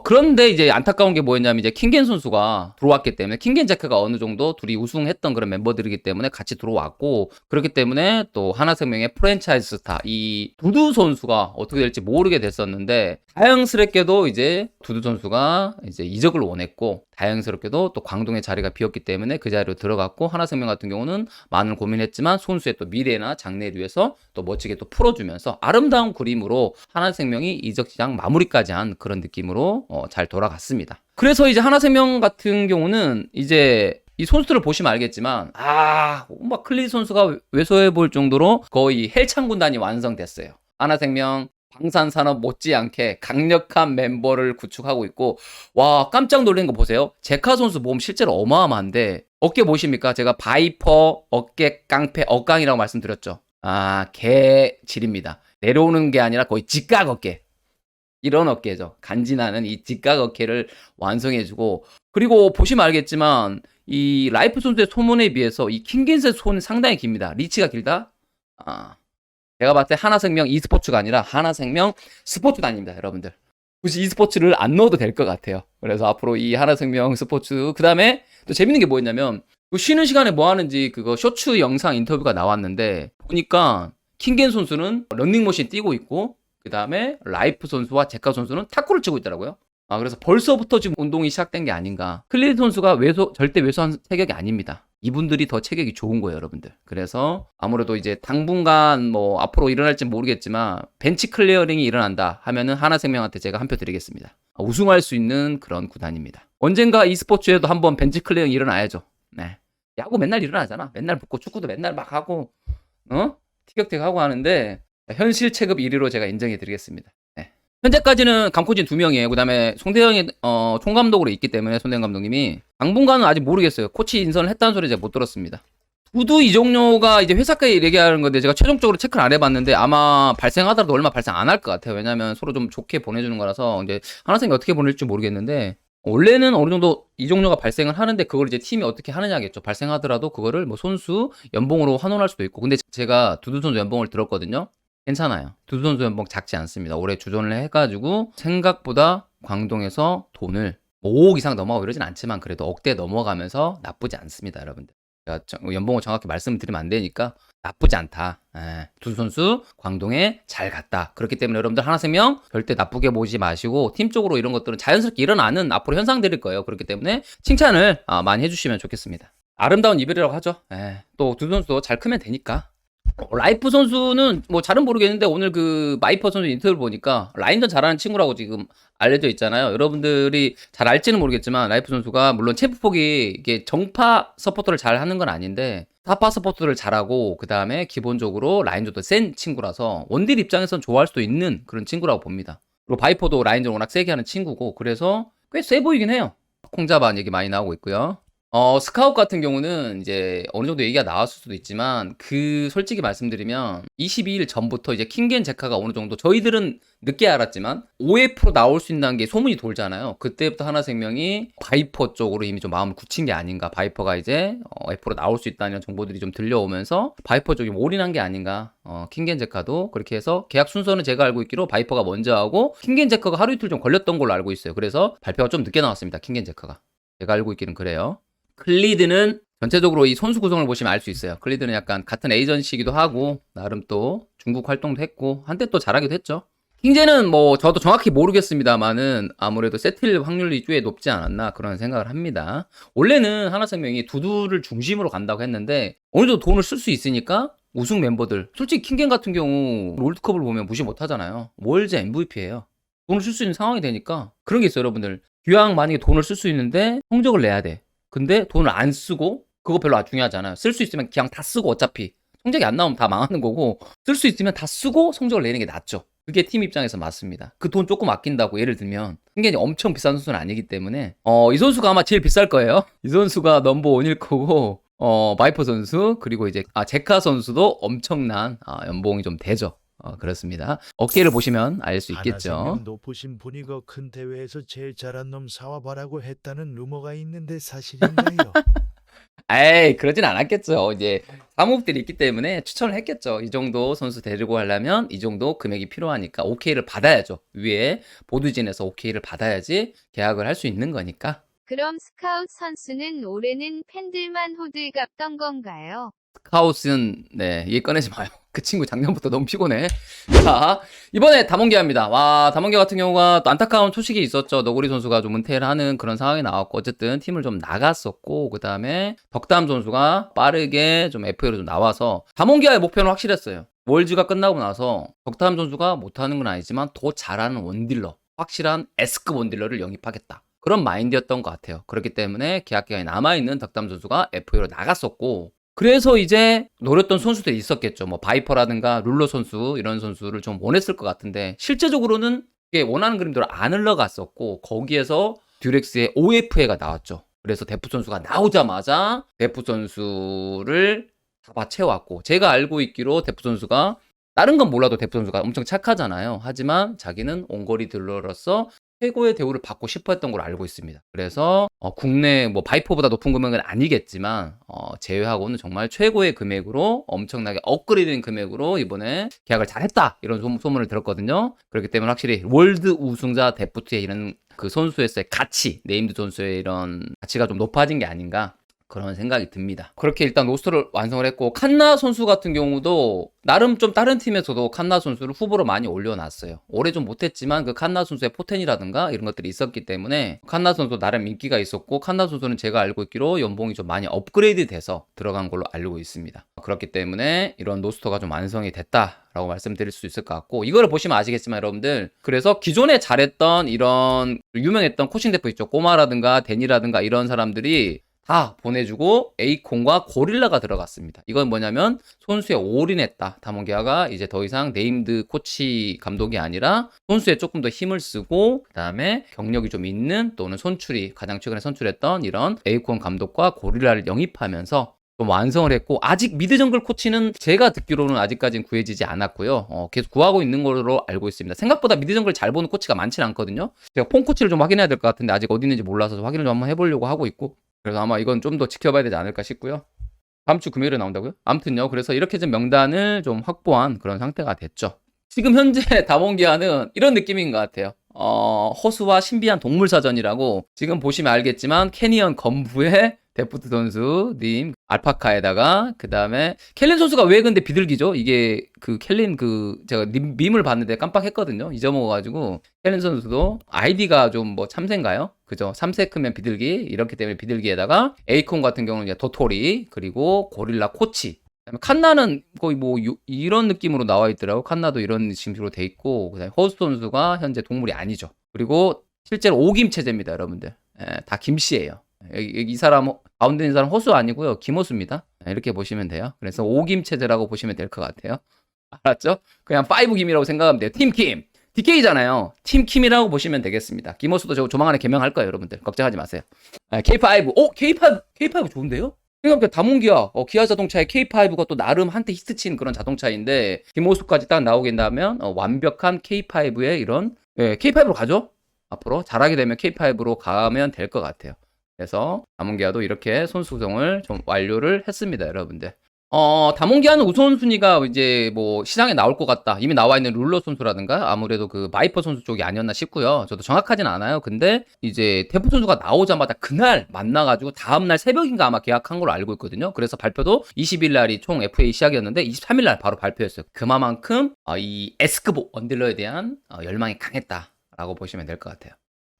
그런데 이제 안타까운 게 뭐였냐면, 이제 킹겐 선수가 들어왔기 때문에, 킹겐 제크가 어느 정도 둘이 우승했던 그런 멤버들이기 때문에 같이 들어왔고, 그렇기 때문에 또 하나생명의 프랜차이즈 스타 이 두두 선수가 어떻게 될지 모르게 됐었는데, 다행스럽게도 이제 두두 선수가 이제 이적을 원했고, 다행스럽게도 또 광동의 자리가 비었기 때문에 그 자리로 들어갔고, 하나생명 같은 경우는 많은 고민했지만 선수의 또 미래나 장래를 위해서 또 멋지게 또 풀어주면서 아름다운 그림으로 하나생명이 이적 시장 마무리까지 한 그런 느낌으로 잘 돌아갔습니다. 그래서 이제 하나생명 같은 경우는 이제 이 선수들을 보시면 알겠지만, 막 클리 선수가 왜소해 볼 정도로 거의 헬창 군단이 완성됐어요. 하나생명 방산산업 못지않게 강력한 멤버를 구축하고 있고, 와, 깜짝 놀란 거 보세요. 제카 선수 몸 실제로 어마어마한데, 어깨 보십니까? 제가 바이퍼 어깨 깡패 어깡이라고 말씀드렸죠. 개질입니다. 내려오는 게 아니라 거의 직각 어깨. 이런 어깨죠. 간지나는 이 직각 어깨를 완성해주고, 그리고 보시면 알겠지만 이 라이프 선수의 소문에 비해서 이 킹겐스의 손이 상당히 깁니다. 리치가 길다? 제가 봤을 때 하나생명 e스포츠가 아니라 하나생명 스포츠단입니다, 여러분들. 굳이 e스포츠를 안 넣어도 될 것 같아요. 그래서 앞으로 이 하나생명 스포츠, 그 다음에 또 재밌는 게 뭐였냐면, 쉬는 시간에 뭐 하는지 그거 쇼츠 영상 인터뷰가 나왔는데, 보니까 킹겐 선수는 런닝머신 뛰고 있고, 그 다음에 라이프 선수와 제카 선수는 탁구를 치고 있더라고요. 그래서 벌써부터 지금 운동이 시작된 게 아닌가. 클리드 선수가 절대 왜소한 체격이 아닙니다. 이분들이 더 체격이 좋은 거예요, 여러분들. 그래서 아무래도 이제 당분간 뭐 앞으로 일어날지 모르겠지만, 벤치 클리어링이 일어난다 하면은 하나생명한테 제가 한 표 드리겠습니다. 우승할 수 있는 그런 구단입니다. 언젠가 e스포츠에도 한번 벤치 클리어링 일어나야죠. 네. 야구 맨날 일어나잖아. 맨날 붙고, 축구도 맨날 막 하고, 티격태격 하고 하는데, 현실 체급 1위로 제가 인정해 드리겠습니다. 네. 현재까지는 감코진 2명이에요. 그 다음에 송대영이 총감독으로 있기 때문에, 손대영 감독님이. 당분간은 아직 모르겠어요. 코치 인선을 했다는 소리 제가 못 들었습니다. 두두 이종료가 이제 회사까지 얘기하는 건데, 제가 최종적으로 체크를 안 해봤는데 아마 발생하더라도 얼마 발생 안 할 것 같아요. 왜냐면 서로 좀 좋게 보내주는 거라서. 이제 하나생이 어떻게 보낼지 모르겠는데, 원래는 어느 정도 이종료가 발생을 하는데, 그걸 이제 팀이 어떻게 하느냐겠죠. 발생하더라도 그거를 뭐 선수 연봉으로 환원할 수도 있고. 근데 제가 두두 선수 연봉을 들었거든요. 괜찮아요. 두두 선수 연봉 작지 않습니다. 올해 주전을 해가지고 생각보다 광동에서 돈을 5억 이상 넘어가고 이러진 않지만, 그래도 억대 넘어가면서 나쁘지 않습니다, 여러분들. 제가 연봉을 정확히 말씀드리면 안 되니까 나쁘지 않다. 두두 선수 광동에 잘 갔다. 그렇기 때문에 여러분들 하나생명 절대 나쁘게 보지 마시고, 팀 쪽으로 이런 것들은 자연스럽게 일어나는 앞으로 현상들일 거예요. 그렇기 때문에 칭찬을 많이 해주시면 좋겠습니다. 아름다운 이별이라고 하죠. 또 두두 선수도 잘 크면 되니까. 라이프 선수는 뭐 잘은 모르겠는데 오늘 그 마이퍼 선수 인터뷰를 보니까 라인전 잘하는 친구라고 지금 알려져 있잖아요. 여러분들이 잘 알지는 모르겠지만 라이프 선수가 물론 체프폭이 이게 정파 서포터를 잘 하는 건 아닌데 타파 서포터를 잘하고 그 다음에 기본적으로 라인전도 센 친구라서 원딜 입장에선 좋아할 수도 있는 그런 친구라고 봅니다. 그리고 바이퍼도 라인전 워낙 세게 하는 친구고 그래서 꽤 세 보이긴 해요. 콩자반 얘기 많이 나오고 있고요. 스카웃 같은 경우는 이제 어느 정도 얘기가 나왔을 수도 있지만 솔직히 말씀드리면 22일 전부터 이제 킹겐 제카가 어느 정도 저희들은 늦게 알았지만 OF로 나올 수 있다는 게 소문이 돌잖아요. 그때부터 하나생명이 바이퍼 쪽으로 이미 좀 마음을 굳힌 게 아닌가. 바이퍼가 이제 F로 나올 수 있다는 정보들이 좀 들려오면서 바이퍼 쪽이 올인한 게 아닌가. 킹겐 제카도 그렇게 해서 계약 순서는 제가 알고 있기로 바이퍼가 먼저 하고 킹겐 제카가 하루 이틀 좀 걸렸던 걸로 알고 있어요. 그래서 발표가 좀 늦게 나왔습니다. 킹겐 제카가. 제가 알고 있기는 그래요. 클리드는 전체적으로 이 선수 구성을 보시면 알 수 있어요. 클리드는 약간 같은 에이전시기도 하고 나름 또 중국 활동도 했고 한때 또 잘하기도 했죠. 킹제는 뭐 저도 정확히 모르겠습니다만은 아무래도 세틀 확률이 꽤 높지 않았나 그런 생각을 합니다. 원래는 하나생명이 두두를 중심으로 간다고 했는데 어느 정도 돈을 쓸 수 있으니까 우승 멤버들 솔직히 킹겐 같은 경우 롤드컵을 보면 무시 못하잖아요. 월즈 MVP예요. 돈을 쓸 수 있는 상황이 되니까 그런 게 있어요. 여러분들 기왕 만약에 돈을 쓸 수 있는데 성적을 내야 돼. 근데 돈을 안 쓰고 그거 별로 안 중요하잖아요. 쓸 수 있으면 그냥 다 쓰고 어차피 성적이 안 나오면 다 망하는 거고 쓸 수 있으면 다 쓰고 성적을 내는 게 낫죠. 그게 팀 입장에서 맞습니다. 그 돈 조금 아낀다고 예를 들면 굉장히 엄청 비싼 선수는 아니기 때문에 이 선수가 아마 제일 비쌀 거예요. 이 선수가 넘버 1일 거고 바이퍼 선수 그리고 이제 제카 선수도 엄청난 연봉이 좀 되죠. 그렇습니다. 어깨를 보시면 알 수 있겠죠. 하나생명 높으신 분이 그 큰 대회에서 제일 잘한 놈 사와봐라고 했다는 루머가 있는데 사실인가요? 에이, 그러진 않았겠죠. 이제 사무국들이 있기 때문에 추천을 했겠죠. 이 정도 선수 데리고 하려면 이 정도 금액이 필요하니까 오케이를 받아야죠. 위에 보드진에서 오케이를 받아야지 계약을 할 수 있는 거니까. 그럼 스카웃 선수는 올해는 팬들만 호들갑던 건가요? 스카웃은 네, 얘기 꺼내지 마요. 그 친구 작년부터 너무 피곤해. 자, 이번에 담원기아입니다. 와, 담원기아 같은 경우가 또 안타까운 소식이 있었죠. 너구리 선수가 좀 은퇴를 하는 그런 상황이 나왔고 어쨌든 팀을 좀 나갔었고 그 다음에 덕담 선수가 빠르게 좀 FA로 좀 나와서 담원기아의 목표는 확실했어요. 월즈가 끝나고 나서 덕담 선수가 못하는 건 아니지만 더 잘하는 원딜러, 확실한 S급 원딜러를 영입하겠다. 그런 마인드였던 것 같아요. 그렇기 때문에 계약 기간이 남아있는 덕담 선수가 FA로 나갔었고 그래서 이제 노렸던 선수들이 있었겠죠. 뭐 바이퍼라든가 룰러 선수 이런 선수를 좀 원했을 것 같은데 실제적으로는 이게 원하는 그림대로 안 흘러갔었고 거기에서 듀렉스의 OFA가 나왔죠. 그래서 데프 선수가 나오자마자 데프 선수를 잡아채웠고 제가 알고 있기로 데프 선수가 다른 건 몰라도 데프 선수가 엄청 착하잖아요. 하지만 자기는 온거리 딜러로서 최고의 대우를 받고 싶어 했던 걸로 알고 있습니다. 그래서 국내 뭐 바이퍼보다 높은 금액은 아니겠지만 제외하고는 정말 최고의 금액으로 엄청나게 업그레이드된 금액으로 이번에 계약을 잘했다 이런 소문을 들었거든요. 그렇기 때문에 확실히 월드 우승자 데프트의 이런 그 선수에서의 가치, 네임드 선수의 이런 가치가 좀 높아진 게 아닌가 그런 생각이 듭니다. 그렇게 일단 로스터를 완성을 했고 칸나 선수 같은 경우도 나름 좀 다른 팀에서도 칸나 선수를 후보로 많이 올려놨어요. 올해 좀 못했지만 그 칸나 선수의 포텐이라든가 이런 것들이 있었기 때문에 칸나 선수 나름 인기가 있었고 칸나 선수는 제가 알고 있기로 연봉이 좀 많이 업그레이드 돼서 들어간 걸로 알고 있습니다. 그렇기 때문에 이런 로스터가 좀 완성이 됐다라고 말씀드릴 수 있을 것 같고 이거를 보시면 아시겠지만 여러분들 그래서 기존에 잘했던 이런 유명했던 코칭 대표 있죠. 꼬마라든가 데니라든가 이런 사람들이 다 보내주고 에이콘과 고릴라가 들어갔습니다. 이건 뭐냐면 선수에 올인했다. 담원기아가 이제 더 이상 네임드 코치 감독이 아니라 선수에 조금 더 힘을 쓰고 그 다음에 경력이 좀 있는 또는 선출이 가장 최근에 선출했던 이런 에이콘 감독과 고릴라를 영입하면서 좀 완성을 했고 아직 미드 정글 코치는 제가 듣기로는 아직까지는 구해지지 않았고요. 계속 구하고 있는 걸로 알고 있습니다. 생각보다 미드 정글 잘 보는 코치가 많지는 않거든요. 제가 폰 코치를 좀 확인해야 될 것 같은데 아직 어디 있는지 몰라서 확인을 좀 한번 해보려고 하고 있고 그래서 아마 이건 좀 더 지켜봐야 되지 않을까 싶고요. 다음 주 금요일에 나온다고요? 아무튼요. 그래서 이렇게 좀 명단을 좀 확보한 그런 상태가 됐죠. 지금 현재 담원기아는 이런 느낌인 것 같아요. 허수와 신비한 동물사전이라고 지금 보시면 알겠지만 캐니언 건부의 데프트 선수님 알파카에다가 그 다음에 켈린 선수가 왜 근데 비둘기죠? 이게 그 켈린 제가 밈을 봤는데 깜빡했거든요. 잊어먹어가지고 켈린 선수도 아이디가 좀 뭐 참새인가요? 그죠? 3세 크면 비둘기 이렇기 때문에 비둘기에다가 에이콘 같은 경우는 이제 도토리 그리고 고릴라 코치 그다음에 칸나는 거의 뭐 이런 느낌으로 나와 있더라고. 칸나도 이런 느낌으로 돼 있고, 그다음에 허수 선수가 현재 동물이 아니죠. 그리고 실제로 오김 체제입니다, 여러분들. 예, 다 김씨예요. 이 사람 가운데 있는 사람 허수 아니고요, 김호수입니다. 예, 이렇게 보시면 돼요. 그래서 오김 체제라고 보시면 될 것 같아요. 알았죠? 그냥 5김이라고 생각하면 돼요. 팀킴. DK잖아요. 팀킴이라고 보시면 되겠습니다. 김호수도 저 조만간에 개명할 거예요, 여러분들. 걱정하지 마세요. K5. K5 좋은데요? 그러니까 다문기아, 기아 자동차의 K5가 또 나름 한때 히트친 그런 자동차인데, 김호수까지 딱 나오게 된다면, 완벽한 K5의 이런, K5로 가죠? 앞으로 잘하게 되면 K5로 가면 될 것 같아요. 그래서 다문기아도 이렇게 선수 구성을 좀 완료를 했습니다, 여러분들. 다몽기아는 우선순위가 이제 뭐 시장에 나올 것 같다. 이미 나와 있는 룰러 선수라든가 아무래도 그 마이퍼 선수 쪽이 아니었나 싶고요. 저도 정확하진 않아요. 근데 이제 태프 선수가 나오자마자 그날 만나가지고 다음날 새벽인가 아마 계약한 걸로 알고 있거든요. 그래서 발표도 20일 날이 총 FA 시작이었는데 23일 날 바로 발표했어요. 그만큼 이 에스크보 원딜러에 대한 열망이 강했다라고 보시면 될 것 같아요.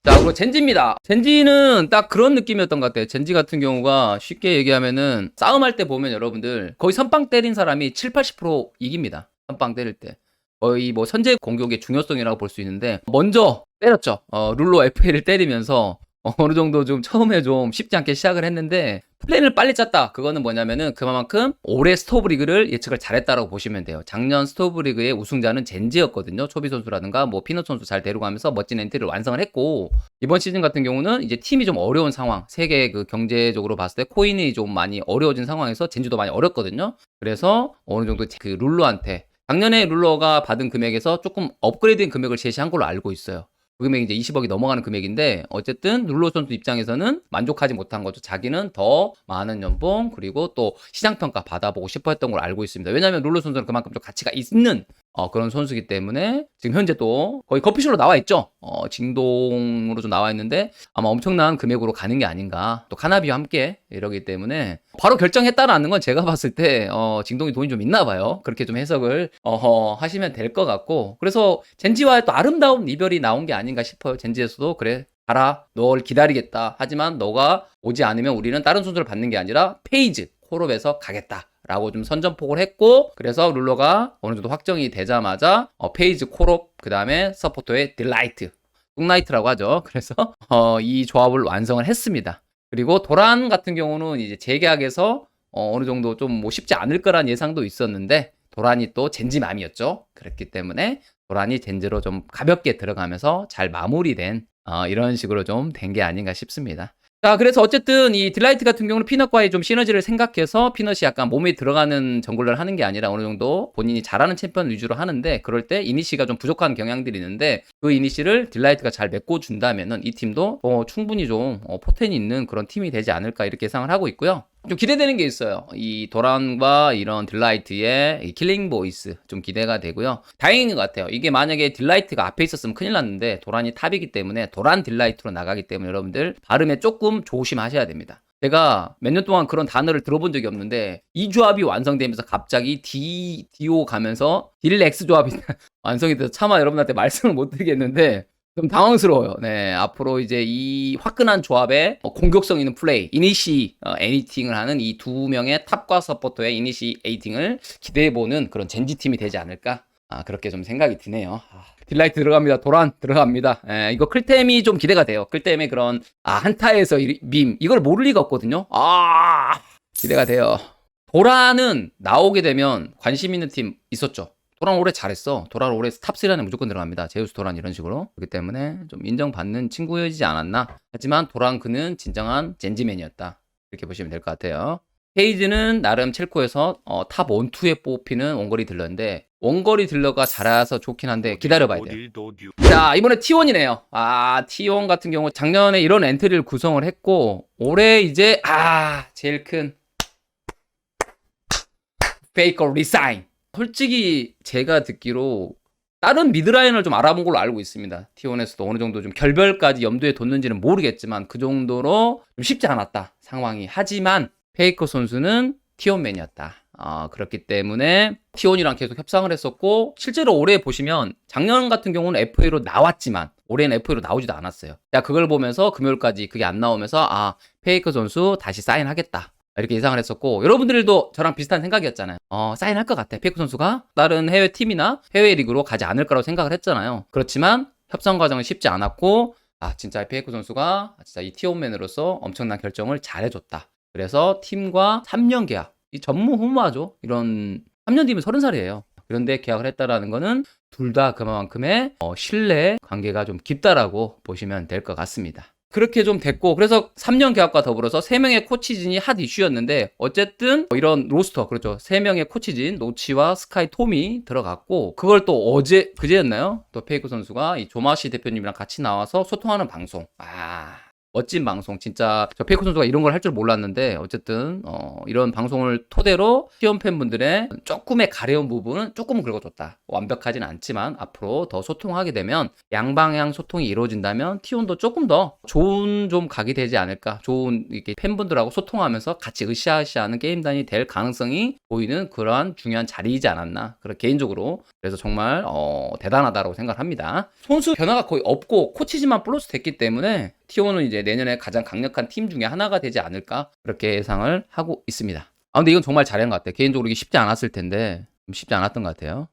자, 그리고 젠지입니다. 젠지는 딱 그런 느낌이었던 것 같아요. 젠지 같은 경우가 쉽게 얘기하면은 싸움할 때 보면 여러분들 거의 선빵 때린 사람이 7, 80% 이깁니다. 선빵 때릴 때. 거의 뭐 선제 공격의 중요성이라고 볼 수 있는데 먼저 때렸죠. 룰로 FA를 때리면서 어느 정도 좀 처음에 좀 쉽지 않게 시작을 했는데 플랜을 빨리 짰다. 그거는 뭐냐면은 그만큼 올해 스토브리그를 예측을 잘했다라고 보시면 돼요. 작년 스토브리그의 우승자는 젠지였거든요. 초비 선수라든가 뭐 피넛 선수 잘 데려가면서 멋진 엔트리를 완성을 했고 이번 시즌 같은 경우는 이제 팀이 좀 어려운 상황, 세계 그 경제적으로 봤을 때 코인이 좀 많이 어려워진 상황에서 젠지도 많이 어렵거든요. 그래서 어느 정도 그 룰러한테 작년에 룰러가 받은 금액에서 조금 업그레이드된 금액을 제시한 걸로 알고 있어요. 그 금액이 이제 20억이 넘어가는 금액인데 어쨌든 룰러 선수 입장에서는 만족하지 못한 거죠. 자기는 더 많은 연봉 그리고 또 시장평가 받아보고 싶어 했던 걸 알고 있습니다. 왜냐하면 룰러 선수는 그만큼 좀 가치가 있는 그런 선수이기 때문에 지금 현재 또 거의 커피숍으로 나와 있죠. 징동으로 좀 나와 있는데 아마 엄청난 금액으로 가는 게 아닌가. 또 카나비와 함께 이러기 때문에 바로 결정했다라는 건 제가 봤을 때 징동이 돈이 좀 있나 봐요. 그렇게 좀 해석을 하시면 될 것 같고 그래서 젠지와의 또 아름다운 이별이 나온 게 아닌가 싶어요. 젠지에서도 그래 가라 널 기다리겠다. 하지만 너가 오지 않으면 우리는 다른 선수를 받는 게 아니라 페이즈 콜업에서 가겠다. 라고 좀 선전포고를 했고 그래서 룰러가 어느 정도 확정이 되자마자 페이즈 콜업 그 다음에 서포터의 딜라이트 뚱나이트라고 하죠. 그래서 이 조합을 완성을 했습니다. 그리고 도란 같은 경우는 이제 재계약에서 어느 정도 좀 뭐 쉽지 않을 거란 예상도 있었는데 도란이 또 젠지 맘이었죠. 그렇기 때문에 도란이 젠지로 좀 가볍게 들어가면서 잘 마무리된 이런 식으로 좀 된 게 아닌가 싶습니다. 자, 그래서 어쨌든 이 딜라이트 같은 경우는 피넛과의 좀 시너지를 생각해서 피넛이 약간 몸에 들어가는 정글러를 하는 게 아니라 어느 정도 본인이 잘하는 챔피언 위주로 하는데 그럴 때 이니시가 좀 부족한 경향들이 있는데 그 이니시를 딜라이트가 잘 메꿔준다면은 이 팀도 충분히 좀 포텐이 있는 그런 팀이 되지 않을까 이렇게 예상을 하고 있고요. 좀 기대되는 게 있어요. 이 도란과 이런 딜라이트의 이 킬링 보이스 좀 기대가 되고요. 다행인 것 같아요. 이게 만약에 딜라이트가 앞에 있었으면 큰일 났는데 도란이 탑이기 때문에 도란 딜라이트로 나가기 때문에 여러분들 발음에 조금 조심하셔야 됩니다. 제가 몇 년 동안 그런 단어를 들어본 적이 없는데 이 조합이 완성되면서 갑자기 DO 가면서 딜렉스 조합이 완성이 돼서 차마 여러분한테 말씀을 못 드리겠는데 좀 당황스러워요. 네, 앞으로 이제 이 화끈한 조합의 공격성 있는 플레이, 애니팅을 하는 이 두 명의 탑과 서포터의 이니시에이팅을 기대해보는 그런 젠지팀이 되지 않을까? 그렇게 좀 생각이 드네요. 딜라이트 들어갑니다. 도란 들어갑니다. 이거 클템이 좀 기대가 돼요. 클템의 그런 한타에서 밈 이걸 모를 리가 없거든요. 기대가 돼요. 도란은 나오게 되면 관심 있는 팀 있었죠. 도란 올해 잘했어. 도란 올해 탑3 안에 무조건 들어갑니다. 제우스 도란 이런 식으로. 그렇기 때문에 좀 인정받는 친구이지 않았나. 하지만 도란 그는 진정한 젠지맨이었다. 이렇게 보시면 될 것 같아요. 페이지는 나름 첼코에서 탑 1, 2에 뽑히는 원거리 딜러인데 원거리 딜러가 잘해서 좋긴 한데 기다려봐야 돼요. 자, 이번에 T1이네요. T1 같은 경우 작년에 이런 엔트리를 구성을 했고 올해 이제 제일 큰 페이커 리사인. 솔직히 제가 듣기로 다른 미드라인을 좀 알아본 걸로 알고 있습니다. T1에서도 어느 정도 좀 결별까지 염두에 뒀는지는 모르겠지만 그 정도로 좀 쉽지 않았다 상황이. 하지만 페이커 선수는 T1맨이었다. 그렇기 때문에 T1이랑 계속 협상을 했었고 실제로 올해 보시면 작년 같은 경우는 FA로 나왔지만 올해는 FA로 나오지도 않았어요. 그걸 보면서 금요일까지 그게 안 나오면서 페이커 선수 다시 사인하겠다. 이렇게 예상을 했었고, 여러분들도 저랑 비슷한 생각이었잖아요. 사인할 것 같아. 페이커 선수가 다른 해외 팀이나 해외 리그로 가지 않을 거라고 생각을 했잖아요. 그렇지만 협상 과정은 쉽지 않았고, 진짜 페이커 선수가 진짜 이 티원맨으로서 엄청난 결정을 잘해줬다. 그래서 팀과 3년 계약, 이 전무후무하죠. 이런 3년 뒤면 30살이에요. 그런데 계약을 했다라는 거는 둘 다 그만큼의 신뢰 관계가 좀 깊다라고 보시면 될 것 같습니다. 그렇게 좀 됐고, 그래서 3년 계약과 더불어서 3명의 코치진이 핫 이슈였는데, 어쨌든 이런 로스터, 그렇죠. 3명의 코치진, 노치와 스카이 톰이 들어갔고, 그걸 또 그제였나요? 또 페이커 선수가 이 조마시 대표님이랑 같이 나와서 소통하는 방송. 멋진 방송. 진짜 저 페이커 선수가 이런 걸 할 줄 몰랐는데, 어쨌든 이런 방송을 토대로 시험 팬분들의 조금의 가려운 부분은 조금은 긁어줬다. 완벽하진 않지만 앞으로 더 소통하게 되면 양방향 소통이 이루어진다면 T1도 조금 더 좋은 좀 각이 되지 않을까. 좋은 이렇게 팬분들하고 소통하면서 같이 으쌰으쌰하는 게임단이 될 가능성이 보이는 그러한 중요한 자리이지 않았나. 그런 개인적으로 그래서 정말 대단하다고 생각합니다. 선수 변화가 거의 없고 코치진만 플러스 됐기 때문에 T1은 이제 내년에 가장 강력한 팀 중에 하나가 되지 않을까 그렇게 예상을 하고 있습니다. 근데 이건 정말 잘한 것 같아요. 개인적으로 이게 쉽지 않았을 텐데 쉽지 않았던 것 같아요.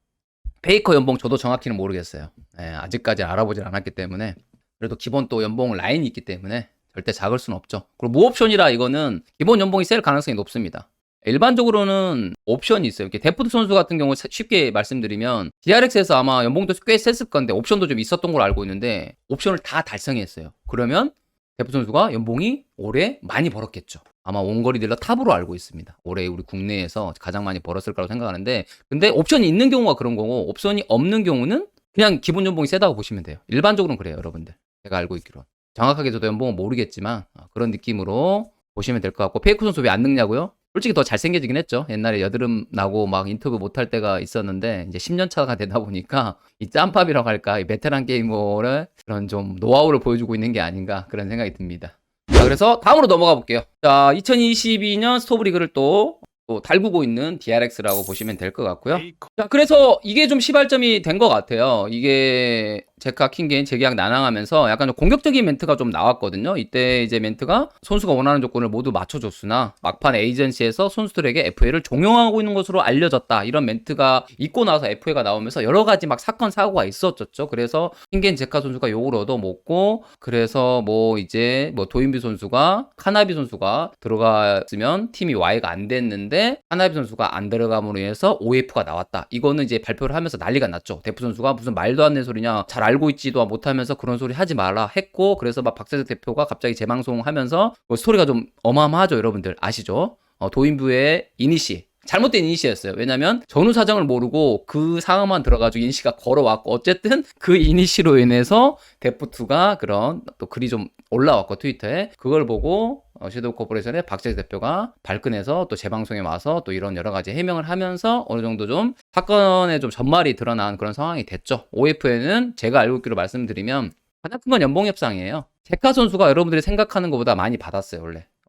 페이커 연봉 저도 정확히는 모르겠어요. 아직까지 알아보질 않았기 때문에 그래도 기본 또 연봉 라인이 있기 때문에 절대 작을 수는 없죠. 그리고 무옵션이라 이거는 기본 연봉이 셀 가능성이 높습니다. 일반적으로는 옵션이 있어요. 이렇게 데프트 선수 같은 경우 쉽게 말씀드리면 DRX에서 아마 연봉도 꽤 셌을 건데 옵션도 좀 있었던 걸로 알고 있는데 옵션을 다 달성했어요. 그러면 데프트 선수가 연봉이 올해 많이 벌었겠죠. 아마 원거리 딜러 탑으로 알고 있습니다. 올해 우리 국내에서 가장 많이 벌었을 거라고 생각하는데 근데 옵션이 있는 경우가 그런 거고 옵션이 없는 경우는 그냥 기본 연봉이 세다고 보시면 돼요. 일반적으로는 그래요, 여러분들. 제가 알고 있기로. 정확하게 저도 연봉은 모르겠지만 그런 느낌으로 보시면 될 것 같고 페이커 선수 왜 안 늙냐고요? 솔직히 더 잘생겨지긴 했죠. 옛날에 여드름 나고 막 인터뷰 못할 때가 있었는데 이제 10년 차가 되다 보니까 이 짬밥이라고 할까 이 베테랑 게이머의 그런 좀 노하우를 보여주고 있는 게 아닌가 그런 생각이 듭니다. 자, 그래서 다음으로 넘어가 볼게요. 자, 2022년 스토브리그를 또 달구고 있는 DRX라고 보시면 될 것 같고요. 자, 그래서 이게 좀 시발점이 된 것 같아요. 이게 제카 킹게임 재계약 난항하면서 약간 좀 공격적인 멘트가 좀 나왔거든요. 이때 이제 멘트가 선수가 원하는 조건을 모두 맞춰줬으나 막판 에이전시에서 선수들에게 FA를 종용하고 있는 것으로 알려졌다. 이런 멘트가 있고 나서 FA가 나오면서 여러 가지 막 사건 사고가 있었죠. 그래서 킹게임 제카 선수가 욕을 얻어먹고 그래서 이제 도인비 선수가 카나비 선수가 들어갔으면 팀이 Y가 안 됐는데 카나비 선수가 안 들어감으로 인해서 OF가 나왔다. 이거는 이제 발표를 하면서 난리가 났죠. 데프 선수가 무슨 말도 안 되는 소리냐 잘 알고 있지도 못하면서 그런 소리 하지 마라 했고 그래서 막 박재석 대표가 갑자기 재방송하면서 스토리가 좀 어마어마하죠. 여러분들 아시죠? 도인부의 이니시 잘못된 이니시였어요. 왜냐면 전후 사정을 모르고 그 상황만 들어가지고 이니시가 걸어왔고 어쨌든 그 이니시로 인해서 데프트가 그런 또 글이 좀 올라왔고 트위터에 그걸 보고 섀도우 코퍼레이션의 박재석 대표가 발끈해서 또 재방송에 와서 또 이런 여러 가지 해명을 하면서 어느 정도 좀 사건의 좀 전말이 드러난 그런 상황이 됐죠. OF에는 제가 알고 있기로 말씀드리면 가장 큰 건 연봉 협상이에요. 제카 선수가 여러분들이 생각하는 것보다 많이 받았어요.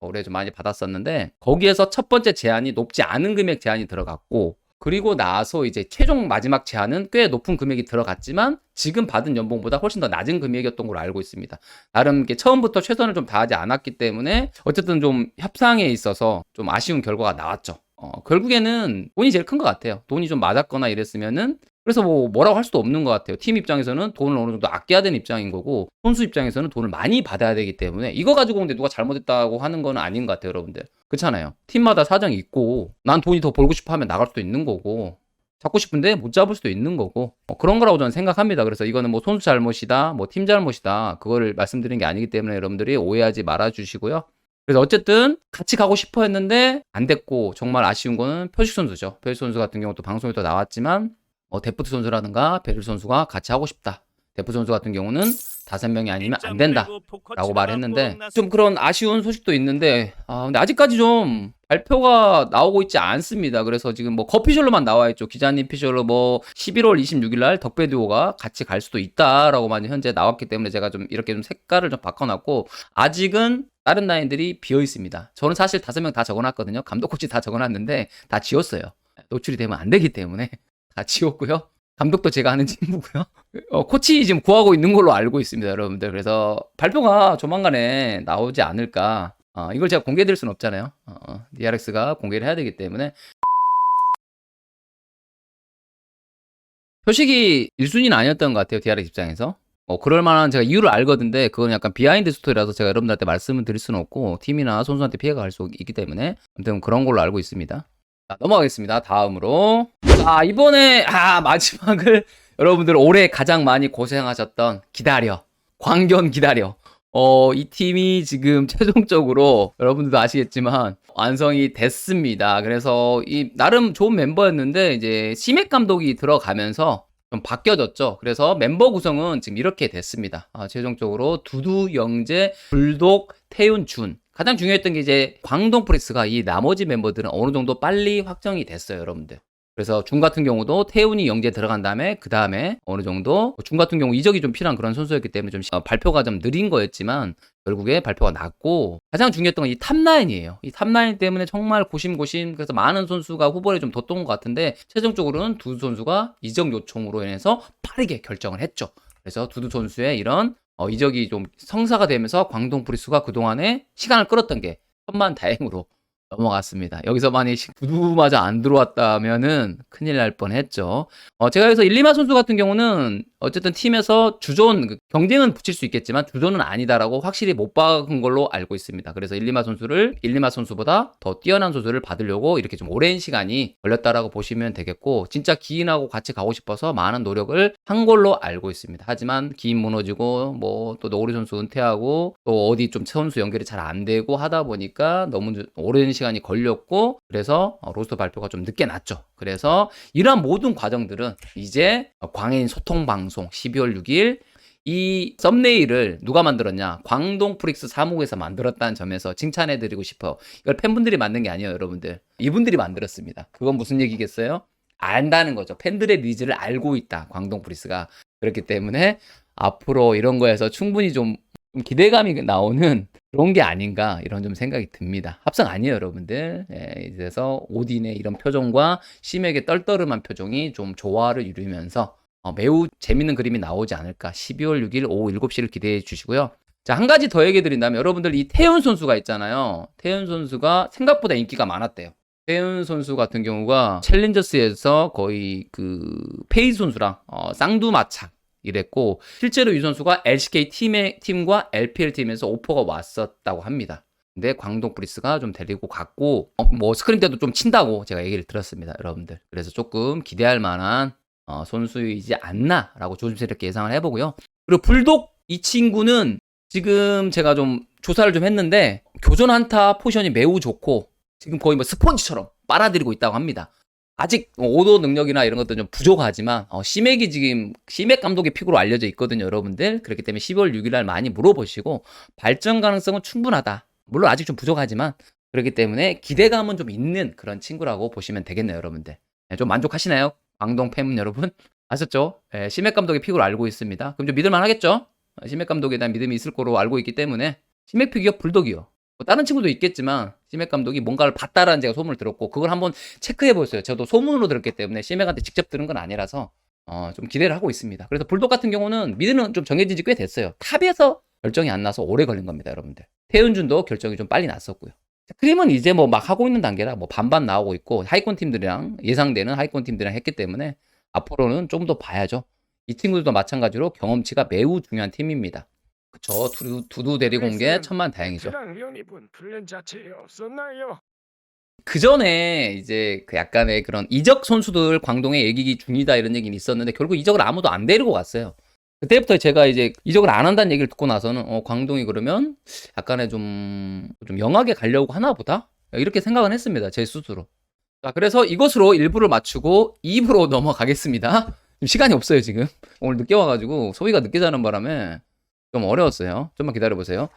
올해 좀 많이 받았었는데 거기에서 첫 번째 제한이 높지 않은 금액 제한이 들어갔고 그리고 나서 이제 최종 마지막 제한은 꽤 높은 금액이 들어갔지만 지금 받은 연봉보다 훨씬 더 낮은 금액이었던 걸로 알고 있습니다. 나름 처음부터 최선을 좀 다하지 않았기 때문에 어쨌든 좀 협상에 있어서 좀 아쉬운 결과가 나왔죠. 결국에는 돈이 제일 큰 것 같아요. 돈이 좀 맞았거나 이랬으면은 그래서 뭐라고 할 수도 없는 것 같아요. 팀 입장에서는 돈을 어느 정도 아껴야 되는 입장인 거고 선수 입장에서는 돈을 많이 받아야 되기 때문에 이거 가지고 근데 누가 잘못했다고 하는 건 아닌 것 같아요. 여러분들 그렇잖아요. 팀마다 사정이 있고 난 돈이 더 벌고 싶어 하면 나갈 수도 있는 거고 잡고 싶은데 못 잡을 수도 있는 거고 그런 거라고 저는 생각합니다. 그래서 이거는 선수 잘못이다 팀 잘못이다 그거를 말씀드리는 게 아니기 때문에 여러분들이 오해하지 말아 주시고요. 그래서 어쨌든 같이 가고 싶어 했는데 안 됐고 정말 아쉬운 거는 표식 선수죠. 표식 선수 같은 경우도 방송에 또 나왔지만 데프트 선수라든가 베릴 선수가 같이 하고 싶다. 데프트 선수 같은 경우는 5명이 아니면 안 된다 라고 말했는데 좀 그런 아쉬운 소식도 있는데 근데 아직까지 좀 발표가 나오고 있지 않습니다. 그래서 지금 커피셜로만 나와 있죠. 기자님 피셜로 11월 26일 날 덕배듀오가 같이 갈 수도 있다라고만 현재 나왔기 때문에 제가 좀 이렇게 좀 색깔을 좀 바꿔놨고 아직은 다른 라인들이 비어 있습니다. 저는 사실 5명 다 적어놨거든요. 감독 코치 다 적어놨는데 다 지웠어요. 노출이 되면 안 되기 때문에 다 지웠고요. 감독도 제가 하는 친구고요. 코치 지금 구하고 있는 걸로 알고 있습니다, 여러분들. 그래서 발표가 조만간에 나오지 않을까 이걸 제가 공개해드릴 수는 없잖아요. DRX가 공개를 해야 되기 때문에. 표식이 1순위는 아니었던 것 같아요. DRX 입장에서. 그럴 만한 제가 이유를 알거든요. 그건 약간 비하인드 스토리라서 제가 여러분들한테 말씀을 드릴 수는 없고 팀이나 선수한테 피해가 갈 수 있기 때문에 아무튼 그런 걸로 알고 있습니다. 자, 넘어가겠습니다. 다음으로. 자, 이번에 마지막을 여러분들 올해 가장 많이 고생하셨던 광견 기다려. 이 팀이 지금 최종적으로 여러분들도 아시겠지만 완성이 됐습니다. 그래서 나름 좋은 멤버였는데 이제 시맥 감독이 들어가면서 좀 바뀌어졌죠. 그래서 멤버 구성은 지금 이렇게 됐습니다. 최종적으로 두두, 영재, 불독, 태윤, 준. 가장 중요했던 게 이제 광동 프리스가 이 나머지 멤버들은 어느 정도 빨리 확정이 됐어요, 여러분들. 그래서 준 같은 경우도 태훈이 영재 들어간 다음에 그 다음에 어느 정도 준 같은 경우 이적이 좀 필요한 그런 선수였기 때문에 좀 발표가 좀 느린 거였지만 결국에 발표가 났고 가장 중요했던 건 이 탑라인이에요. 이 탑라인 때문에 정말 고심고심 그래서 많은 선수가 후보에 좀 뒀던 것 같은데 최종적으로는 두두 선수가 이적 요청으로 인해서 빠르게 결정을 했죠. 그래서 두두 선수의 이런 이적이 좀 성사가 되면서 광동 프리스가 그동안에 시간을 끌었던 게 천만다행으로 넘어갔습니다. 여기서 만약 두두마저 안 들어왔다면은 큰일 날 뻔했죠. 제가 여기서 1, 2마 선수 같은 경우는 어쨌든 팀에서 주전 경쟁은 붙일 수 있겠지만 주전은 아니다라고 확실히 못 박은 걸로 알고 있습니다. 그래서 1, 2마 선수를 1, 2마 선수보다 더 뛰어난 선수를 받으려고 이렇게 좀 오랜 시간이 걸렸다라고 보시면 되겠고 진짜 기인하고 같이 가고 싶어서 많은 노력을 한 걸로 알고 있습니다. 하지만 기인 무너지고 뭐 또 노우리 선수 은퇴하고 또 어디 좀 선수 연결이 잘 안 되고 하다 보니까 너무 오랜 시간이 걸렸고 그래서 로스터 발표가 좀 늦게 났죠. 그래서 이러한 모든 과정들은 이제 광해인 소통 방송 12월 6일 이 썸네일을 누가 만들었냐? 광동 프릭스 사무국에서 만들었다는 점에서 칭찬해드리고 싶어요. 이걸 팬분들이 만든 게 아니에요, 여러분들. 이분들이 만들었습니다. 그건 무슨 얘기겠어요? 안다는 거죠. 팬들의 니즈를 알고 있다, 광동 프릭스가. 그렇기 때문에 앞으로 이런 거에서 충분히 좀 기대감이 나오는 그런 게 아닌가 이런 좀 생각이 듭니다. 합성 아니에요, 여러분들. 그래서 오딘의 이런 표정과 심에게 떨떠름한 표정이 좀 조화를 이루면서 매우 재밌는 그림이 나오지 않을까. 12월 6일 오후 7시를 기대해 주시고요. 자, 한 가지 더 얘기 드린다면 여러분들 이 태훈 선수가 있잖아요. 태훈 선수가 생각보다 인기가 많았대요. 태훈 선수 같은 경우가 챌린저스에서 거의 그 페이스 선수랑 쌍두마차 이랬고 실제로 이 선수가 LCK 팀과 LPL 팀에서 오퍼가 왔었다고 합니다. 근데 광동 프리스가 좀 데리고 갔고 뭐 스크린 때도 좀 친다고 제가 얘기를 들었습니다, 여러분들. 그래서 조금 기대할 만한 선수이지 않나라고 조심스럽게 예상을 해보고요. 그리고 불독 이 친구는 지금 제가 좀 조사를 좀 했는데 교전 한타 포지션이 매우 좋고 지금 거의 뭐 스폰지처럼 빨아들이고 있다고 합니다. 아직 오도 능력이나 이런 것도 좀 부족하지만 시맥이 지금 시맥 감독의 픽으로 알려져 있거든요, 여러분들. 그렇기 때문에 12월 6일 날 많이 물어보시고 발전 가능성은 충분하다. 물론 아직 좀 부족하지만 그렇기 때문에 기대감은 좀 있는 그런 친구라고 보시면 되겠네요, 여러분들. 좀 만족하시나요? 광동 팬분 여러분? 아셨죠? 시맥 감독의 픽으로 알고 있습니다. 그럼 좀 믿을만 하겠죠? 시맥 감독에 대한 믿음이 있을 거로 알고 있기 때문에 시맥 픽이요? 불독이요? 뭐 다른 친구도 있겠지만 시맥 감독이 뭔가를 봤다라는 제가 소문을 들었고 그걸 한번 체크해 보였어요. 저도 소문으로 들었기 때문에 시맥한테 직접 들은 건 아니라서 좀 기대를 하고 있습니다. 그래서 불독 같은 경우는 미드는 좀 정해진 지 꽤 됐어요. 탑에서 결정이 안 나서 오래 걸린 겁니다, 여러분들. 태윤준도 결정이 좀 빨리 났었고요. 크림은 이제 뭐 막 하고 있는 단계라 뭐 반반 나오고 있고 하이콘 팀들이랑 예상되는 하이콘 팀들이랑 했기 때문에 앞으로는 좀 더 봐야죠. 이 친구들도 마찬가지로 경험치가 매우 중요한 팀입니다. 그쵸. 두두 데리고 온 게 천만다행이죠. 플랜 자체에 없었나요? 그 전에 이제 그 약간의 그런 이적 선수들 광동에 얘기 중이다 이런 얘기는 있었는데 결국 이적을 아무도 안 데리고 갔어요. 그때부터 제가 이제 이적을 안 한다는 얘기를 듣고 나서는 광동이 그러면 약간의 좀 영하게 가려고 하나 보다? 이렇게 생각은 했습니다, 제 스스로. 자, 그래서 이것으로 1부를 마치고 2부로 넘어가겠습니다. 시간이 없어요, 지금. 오늘 늦게 와가지고 소희가 늦게 자는 바람에 좀 어려웠어요. 좀만 기다려보세요.